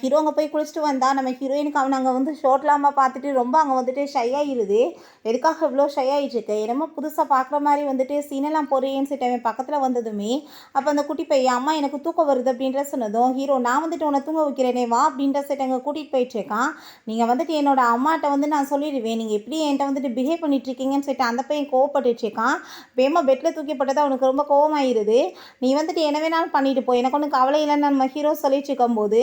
ஹீரோ அங்கே போய் குளிச்சுட்டு வந்தால் நம்ம ஹீரோயினுக்கு அவனை அங்கே வந்து ஷோட்லாமல் பார்த்துட்டு ரொம்ப அங்கே வந்துட்டு ஷை ஆகிடுது. எதுக்காக இவ்வளோ ஷை ஆகிட்டுருக்கு, என்னமோ புதுசாக பார்க்குற மாதிரி வந்துட்டு சீனெல்லாம் போடுறேன்னு சொல்லிட்டு அவன் பக்கத்தில் வந்ததுமே அப்போ அந்த குட்டி பையன் அம்மா எனக்கு தூக்கம் வருது அப்படின்ற சொன்னதும் ஹீரோ நான் வந்துட்டு உன்னை தூங்க வைக்கிறேனே வா அப்படின்ற சொல்லிட்டு அங்கே கூட்டிகிட்டு போயிட்டுருக்கான். நீங்கள் வந்துட்டு என்னோட அம்மாட்ட வந்து நான் சொல்லிடுவேன் நீங்கள் எப்படி என்கிட்ட வந்துட்டு பிஹேவ் பண்ணிட்டுருக்கீங்கன்னு சொல்லிட்டு அந்த பையன் கோவப்பட்டுருக்கான். வேமா பெட்டில் தூக்கிப்பட்டது அவனுக்கு ரொம்ப கோவமாயிருது. நீ வந்துட்டு என்ன வேணாலும் பண்ணிட்டு போ எனக்கு ஒன்று கவலை இல்லைன்னு நம்ம ஹீரோ சொல்லிட்டு இருக்கும்போது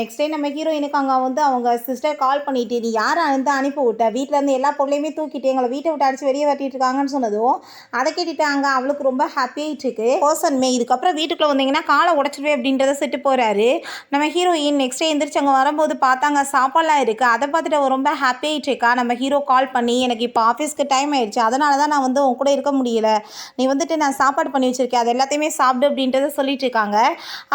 நெக்ஸ்ட் டே நம்ம ஹீரோயினுக்கு அங்கே வந்து அவங்க சிஸ்டர் கால் பண்ணிட்டு நீ யாரை வந்து அனுப்பி விட்ட, வீட்டிலேருந்து எல்லா பொருளையுமே தூக்கிட்டு எங்களை வீட்டை விட்டு அடிச்சு வெளியே வட்டிட்டு இருக்காங்கன்னு சொன்னதும் அதை கேட்டுட்டாங்க. அவளுக்கு ரொம்ப ஹாப்பியாகிட்டு இருக்கு. பர்சன்மே இதுக்கப்புறம் வீட்டுக்குள்ளே வந்தீங்கன்னா காலை உடச்சிடுவே அப்படின்றத செட்டு போகிறாரு. நம்ம ஹீரோயின் நெக்ஸ்ட் டே எந்திரிச்சு அங்கே வரும்போது பார்த்தாங்க சாப்பாடுலாம் இருக்குது. அதை பார்த்துட்டு அவள் ரொம்ப ஹாப்பியாகிட்டு இருக்கா. நம்ம ஹீரோ கால் பண்ணி எனக்கு இப்போ ஆஃபீஸ்க்கு டைம் ஆயிடுச்சு, அதனால தான் நான் வந்து உன் கூட இருக்க முடியல, நீ வந்துட்டு நான் சாப்பாடு பண்ணி வச்சுருக்கேன் அது எல்லாத்தையுமே சாப்பிடு அப்படின்றத சொல்லிட்டு இருக்காங்க.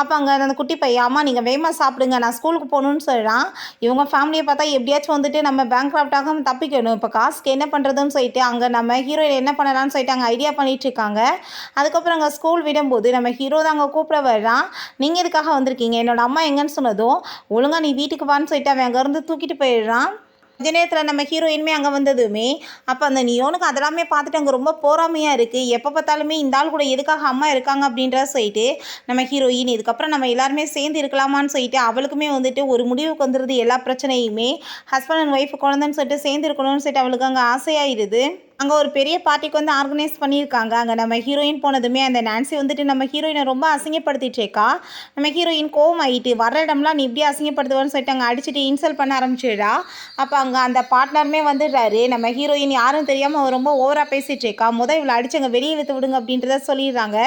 அப்போ அங்கே அந்த குட்டி பையன் அம்மா நீங்கள் வேகமாக சாப்பிடுங்க நான் ஸ்கூலுக்கு போகணுன்னு சொல்கிறான். இவங்க ஃபேமிலியை பார்த்தா எப்படியாச்சும் வந்துட்டு நம்ம பேங்க் கிராஃப்டாக தப்பிக்கணும், இப்போ காசுக்கு என்ன பண்ணுறதுன்னு சொல்லிட்டு அங்கே நம்ம ஹீரோயின் என்ன பண்ணலான்னு சொல்லிட்டு அங்கே ஐடியா பண்ணிட்டு இருக்காங்க. அதுக்கப்புறம் அங்கே ஸ்கூல் விடும்போது நம்ம ஹீரோ தான் அங்கே கூப்பிட வர்றான். நீங்கள் எதுக்காக வந்திருக்கீங்க, என்னோட அம்மா எங்கன்னு சொன்னதும் ஒழுங்காக நீ வீட்டுக்கு வான்னு சொல்லிட்டு அவன் அங்கேருந்து தூக்கிட்டு போயிடுறான். கொஞ்ச நேரத்தில் நம்ம ஹீரோயினுமே அங்கே வந்ததுமே அப்போ அந்த நியோனுக்கு அதெல்லாமே பார்த்துட்டு அங்கே ரொம்ப போராமையாக இருக்குது. எப்போ பார்த்தாலுமே இந்த ஆள் கூட எதுக்காக அம்மா இருக்காங்க அப்படின்றத சொல்லிட்டு நம்ம ஹீரோயின் இதுக்கப்புறம் நம்ம எல்லாருமே சேர்ந்து இருக்கலாமான்னு சொல்லிட்டு அவளுக்குமே வந்துட்டு ஒரு முடிவுக்கு வந்துடுது. எல்லா பிரச்சனையுமே ஹஸ்பண்ட் அண்ட் ஒய்ஃப் குழந்தைன்னு சொல்லிட்டு சேர்ந்து இருக்கணும்னு சொல்லிட்டு அவளுக்கு அங்கே ஆசையாகிடுது. அங்கே ஒரு பெரிய பார்ட்டிக்கு வந்து ஆர்கனைஸ் பண்ணியிருக்காங்க. அங்கே நம்ம ஹீரோயின் போனதுமே அந்த நான்சி வந்துட்டு நம்ம ஹீரோயினை ரொம்ப அசிங்கப்படுத்திட்டு இருக்கா. நம்ம ஹீரோயின் கோவம் ஆகிட்டு வர இடம்லாம் நீ இப்படி அசிங்கப்படுத்துவான்னு சொல்லிட்டு அங்கே அடிச்சுட்டு இன்சல்ட் பண்ண ஆரம்பிச்சிடுறா. அப்போ அங்கே அந்த பார்ட்னருமே வந்துடுறாரு. நம்ம ஹீரோயின் யாரும் தெரியாமல் அவர் ரொம்ப ஓவராக பேசிகிட்டு இருக்கா, இவ்வளோ அடிச்சு அங்கே வெளியே இழுத்து விடுங்க அப்படின்றத சொல்லிடுறாங்க.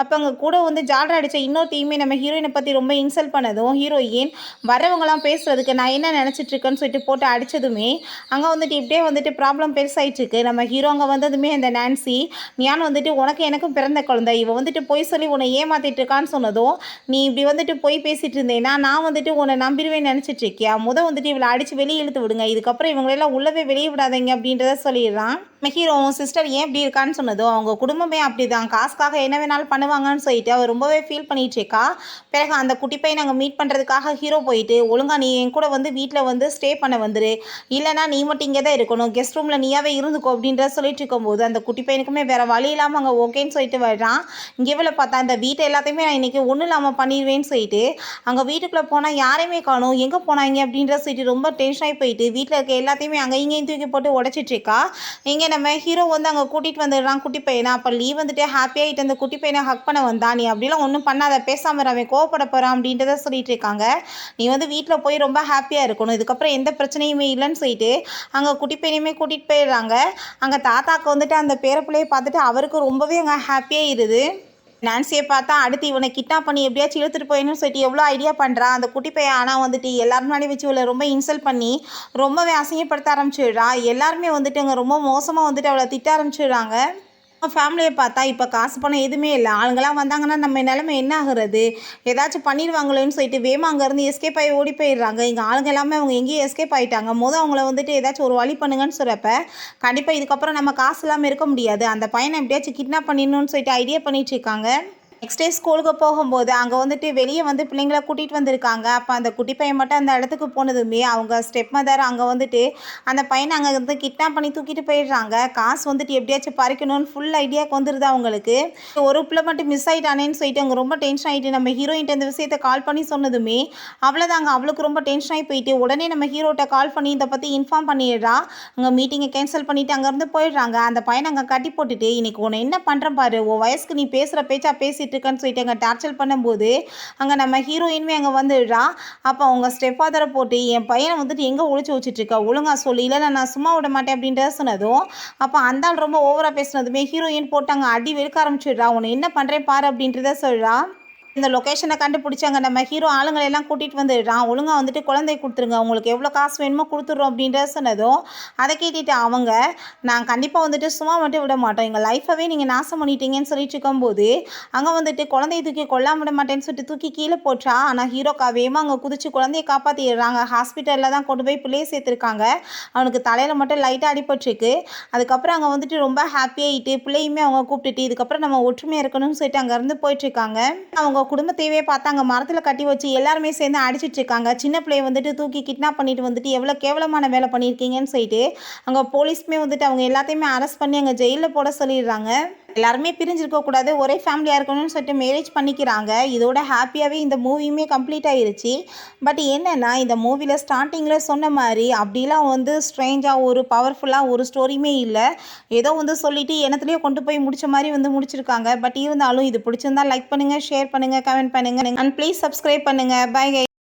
அப்போ அங்கே கூட வந்து ஜாலரா அடித்த இன்னொரு டீமே நம்ம ஹீரோயினை பற்றி ரொம்ப இன்சல்ட் பண்ணதும் ஹீரோயின் வரவங்களாம் பேசுகிறதுக்கு நான் என்ன நினச்சிட்ருக்கேன்னு சொல்லிட்டு போட்டு அடித்ததுமே அங்கே வந்துட்டு இப்படியே வந்துட்டு ப்ராப்ளம் பெருசாகிட்டுருக்கு. நம்ம ஹீரோ அங்கே வந்ததுமே அந்த நான்சி ஞான் வந்துட்டு உனக்கு எனக்கும் பிறந்த குழந்தை இவ வந்துட்டு போய் சொல்லி உன்னை ஏமாத்திட்டு இருக்கான்னு சொன்னதும் நீ இப்படி வந்துட்டு போய் பேசிட்டு இருந்தேன்னா நான் வந்துட்டு உன்னை நம்பிடுவேன்னு நினச்சிட்டு இருக்கியா, வந்துட்டு இவளை அடித்து வெளியே இழுத்து விடுங்க, இதுக்கப்புறம் இவங்களெல்லாம் உள்ளவே வெளியே விடாதீங்க அப்படின்றத சொல்லிடுறான். ஹீரோ சிஸ்டர் ஏன் இப்படி இருக்கான்னு சொன்னதும் அவங்க குடும்பமே அப்படி தான் காசுக்காக என்ன வேணாலும் பண்ணுவாங்கன்னு சொல்லிட்டு அவர் ரொம்பவே ஃபீல் பண்ணிட்டு இருக்கா. பிறகு அந்த குட்டி பையனை நாங்கள் மீட் பண்ணுறதுக்காக ஹீரோ போயிட்டு ஒழுங்கா நீ என் கூட வந்து வீட்டில் வந்து ஸ்டே பண்ண வந்துரு, இல்லைனா நீ மட்டும் இங்கே தான் இருக்கணும், கெஸ்ட் ரூமில் நீயாவே இருந்துக்கோ அப்படின்ற சொல்லிட்டு இருக்கும்போது அந்த குட்டி பையனுக்குமே வேறு வழி இல்லாமல் அங்கே ஓகேன்னு சொல்லிட்டு வர்றான். இங்கே இவ்வளோ பார்த்தா இந்த வீட்டை எல்லாத்தையுமே நான் இன்றைக்கி ஒன்றும் இல்லாமல் பண்ணிடுவேன்னு சொல்லிட்டு அங்கே வீட்டுக்குள்ளே போனால் யாரையுமே காணும், எங்கே போனாங்க அப்படின்ற சொல்லிட்டு ரொம்ப டென்ஷன் ஆகி போயிட்டு வீட்டில் இருக்க எல்லாத்தையுமே அங்கே இங்கேயும் தூக்கி போட்டு உடச்சிட்ருக்கா. இங்கே நம்ம ஹீரோ வந்து அங்கே கூட்டிகிட்டு வந்துடுறான் குட்டி பையனை. அப்போ லீவ் வந்துட்டு ஹாப்பியாகிட்டு அந்த குட்டி பையனை ஹக் பண்ண வந்தான். நீ அப்படிலாம் ஒன்றும் பண்ணாத, பேசாமல் அவன் கோவப்பட போகிறான் அப்படின்றத சொல்லிட்டு இருக்காங்க. நீ வந்து வீட்டில் போய் ரொம்ப ஹாப்பியாக இருக்கணும், இதுக்கப்புறம் எந்த பிரச்சனையுமே இல்லைன்னு சொல்லிட்டு அங்கே குட்டி பையனையுமே கூட்டிகிட்டு போயிடுறாங்க. அங்கே தாத்தாக்கு வந்துட்டு அந்த பேரப்பிள்ளையை பார்த்துட்டு அவருக்கு ரொம்பவே அங்கே ஹாப்பியாக இருது. நான்சியை பார்த்தா அடுத்து இவனை கிட்னாப் பண்ணி எப்படியாச்சும் இழுத்துட்டு போயிடணும்னு சொல்லிட்டு எவ்வளோ ஐடியா பண்ணுறான் அந்த குட்டி பையன். ஆனால் வந்துட்டு எல்லாரும் முன்னாடி வச்சு இவளை ரொம்ப இன்சல்ட் பண்ணி ரொம்பவே அசிங்கப்படுத்த ஆரம்பிச்சிடுறா. எல்லாருமே வந்துட்டு அங்கே ரொம்ப மோசமாக வந்துட்டு அவளை திட்ட ஆரம்பிச்சிடுறாங்க. ஃபேமிலியை பார்த்தா இப்போ காசு பணம் எதுவுமே இல்லை. ஆளுங்களாம் வந்தாங்கன்னா நம்ம நிலைமை என்ன ஆகுறது? ஏதாச்சும் பண்ணிடுவாங்களோன்னு சொல்லிட்டு வேகமாக அங்கேருந்து எஸ்கேப் ஆகி ஓடி போயிடுறாங்க. இங்கே ஆளுங்க எல்லாமே அவங்க எங்கேயும் எஸ்கேப் ஆகிட்டாங்க. அவங்கள வந்துட்டு ஏதாச்சும் ஒரு வழி பண்ணுங்கன்னு சொல்கிறப்ப கண்டிப்பாக இதுக்கப்புறம் நம்ம காசு இல்லாமல் இருக்க முடியாது. அந்த பையனை எப்படியாச்சும் கிட்னாப் பண்ணிடணும்னு சொல்லிட்டு ஐடியா பண்ணிட்டு இருக்காங்க. நெக்ஸ்ட் டே ஸ்கூலுக்கு போகும்போது அங்கே வந்துட்டு வெளியே வந்து பிள்ளைங்கள கூட்டிகிட்டு வந்திருக்காங்க. அப்போ அந்த குட்டி பையன் மட்டும் அந்த இடத்துக்கு போனதுமே அவங்க ஸ்டெப் மதர் அங்கே வந்துட்டு அந்த பையனை அங்கே வந்து கிட்னாப் பண்ணி தூக்கிட்டு போயிடுறாங்க. காசு வந்துட்டு எப்படியாச்சும் பறிக்கணும்னு ஃபுல் ஐடியாவுக்கு வந்துடுது அவங்களுக்கு. ஒரு பிள்ளை மட்டும் மிஸ் ஆகிட்டானேன்னு சொல்லிட்டு அவங்க ரொம்ப டென்ஷன் ஆகிட்டு நம்ம ஹீரோயின்ட்ட இந்த விஷயத்தை கால் பண்ணி சொன்னதுமே அவ்வளோதாங்க, அவளுக்கு ரொம்ப டென்ஷன் ஆகி போயிட்டு உடனே நம்ம ஹீரோட்ட கால் பண்ணி இதை பற்றி இன்ஃபார்ம் பண்ணிடுறா. அங்கே மீட்டிங்கை கேன்சல் பண்ணிவிட்டு அங்கேருந்து போயிடுறாங்க. அந்த பையனை அங்கே கட்டி போட்டுட்டு இன்னைக்கு உன்னை என்ன பண்ணுறேன் பாரு, உன் வயசுக்கு நீ பேசுகிற பேச்சா பேசிட்டு இருக்கன்னு சொல்லிட்டு அங்கே டார்ச்சர் பண்ணும்போது அங்கே நம்ம ஹீரோயின்மே அங்கே வந்துடுறா. அப்போ அவங்க ஸ்டெப் ஃபாதரை போட்டு என் பையனை வந்துட்டு எங்கே ஒழிச்சு வச்சுட்ருக்கா, ஒழுங்காக சொல்லி, இல்லை நான் சும்மா விட மாட்டேன் அப்படின்றத சொன்னதும் அப்போ அந்த ஆள் ரொம்ப ஓவராக பேசுனதுமே ஹீரோயின் போட்டு அங்கே அடி வெளுக்க ஆரம்பிச்சிடுறா. உன்னை என்ன பண்ணுறேன் பாரு அப்படின்றத சொல்கிறா. இந்த லொக்கேஷனை கண்டுபிடிச்சாங்க நம்ம ஹீரோ ஆளுங்களை எல்லாம் கூட்டிகிட்டு வந்துடுறான். ஒழுங்காக வந்துட்டு குழந்தை கொடுத்துருங்க, உங்களுக்கு எவ்வளோ காசு வேணுமோ கொடுத்துட்றோம் அப்படின்றத சொன்னதும் அதை கேட்டுட்டு அவங்க நான் கண்டிப்பாக வந்துட்டு சும்மா மட்டும் விட மாட்டோம், எங்கள் லைஃபவே நீங்கள் நாசம் பண்ணிட்டீங்கன்னு சொல்லிட்டு இருக்கும்போது அங்கே வந்துட்டு குழந்தைய தூக்கி கொல்லாம விட மாட்டேன்னு சொல்லிட்டு தூக்கி கீழே போட்டா. ஆனால் ஹீரோக்கா வேகமாக அங்கே குதிச்சு குழந்தைய காப்பாற்றிடுறாங்க. ஹாஸ்பிட்டலில் தான் கொண்டு போய் பிள்ளையை சேர்த்துருக்காங்க. அவனுக்கு தலையில் மட்டும் லைட்டாக அடிபட்டுருக்கு. அதுக்கப்புறம் அங்கே வந்துட்டு ரொம்ப ஹாப்பியாகிட்டு பிள்ளையுமே அவங்க கூப்பிட்டுட்டு இதுக்கப்புறம் நம்ம ஒற்றுமையாக இருக்கணும்னு சொல்லிட்டு அங்கேருந்து போயிட்டுருக்காங்க. அவங்க குடும்பத்தையே பார்த்து அங்கே மரத்தில் கட்டி வச்சு எல்லாருமே சேர்ந்து அடிச்சிட்டு இருக்காங்க. சின்ன பிள்ளையை வந்துட்டு தூக்கி கிட்னாப் பண்ணிட்டு வந்துட்டு எவ்வளோ கேவலமான வேலை பண்ணியிருக்கீங்கன்னு சொல்லிட்டு அங்கே போலீஸ்மே வந்துட்டு அவங்க எல்லாத்தையுமே அரெஸ்ட் பண்ணி அங்கே ஜெயிலில் போட சொல்லிடுறாங்க. எல்லாருமே பிரிஞ்சிருக்கக்கூடாது, ஒரே ஃபேமிலியாக இருக்கணும்னு சொல்லிட்டு மேரேஜ் பண்ணிக்கிறாங்க. இதோட ஹாப்பியாகவே இந்த மூவியுமே கம்ப்ளீட் ஆகிருச்சு. பட் என்னென்னா இந்த மூவியில் ஸ்டார்டிங்கில் சொன்ன மாதிரி அப்படிலாம் வந்து ஸ்ட்ரேஞ்சாக ஒரு பவர்ஃபுல்லாக ஒரு ஸ்டோரியுமே இல்லை. ஏதோ வந்து சொல்லிவிட்டு எனத்துலேயே கொண்டு போய் முடிச்ச மாதிரி வந்து முடிச்சிருக்காங்க. பட் இருந்தாலும் இது பிடிச்சிருந்தா லைக் பண்ணுங்கள், ஷேர் பண்ணுங்கள், கமெண்ட் பண்ணுங்கள் அண்ட் ப்ளீஸ் சப்ஸ்கிரைப் பண்ணுங்கள். பை.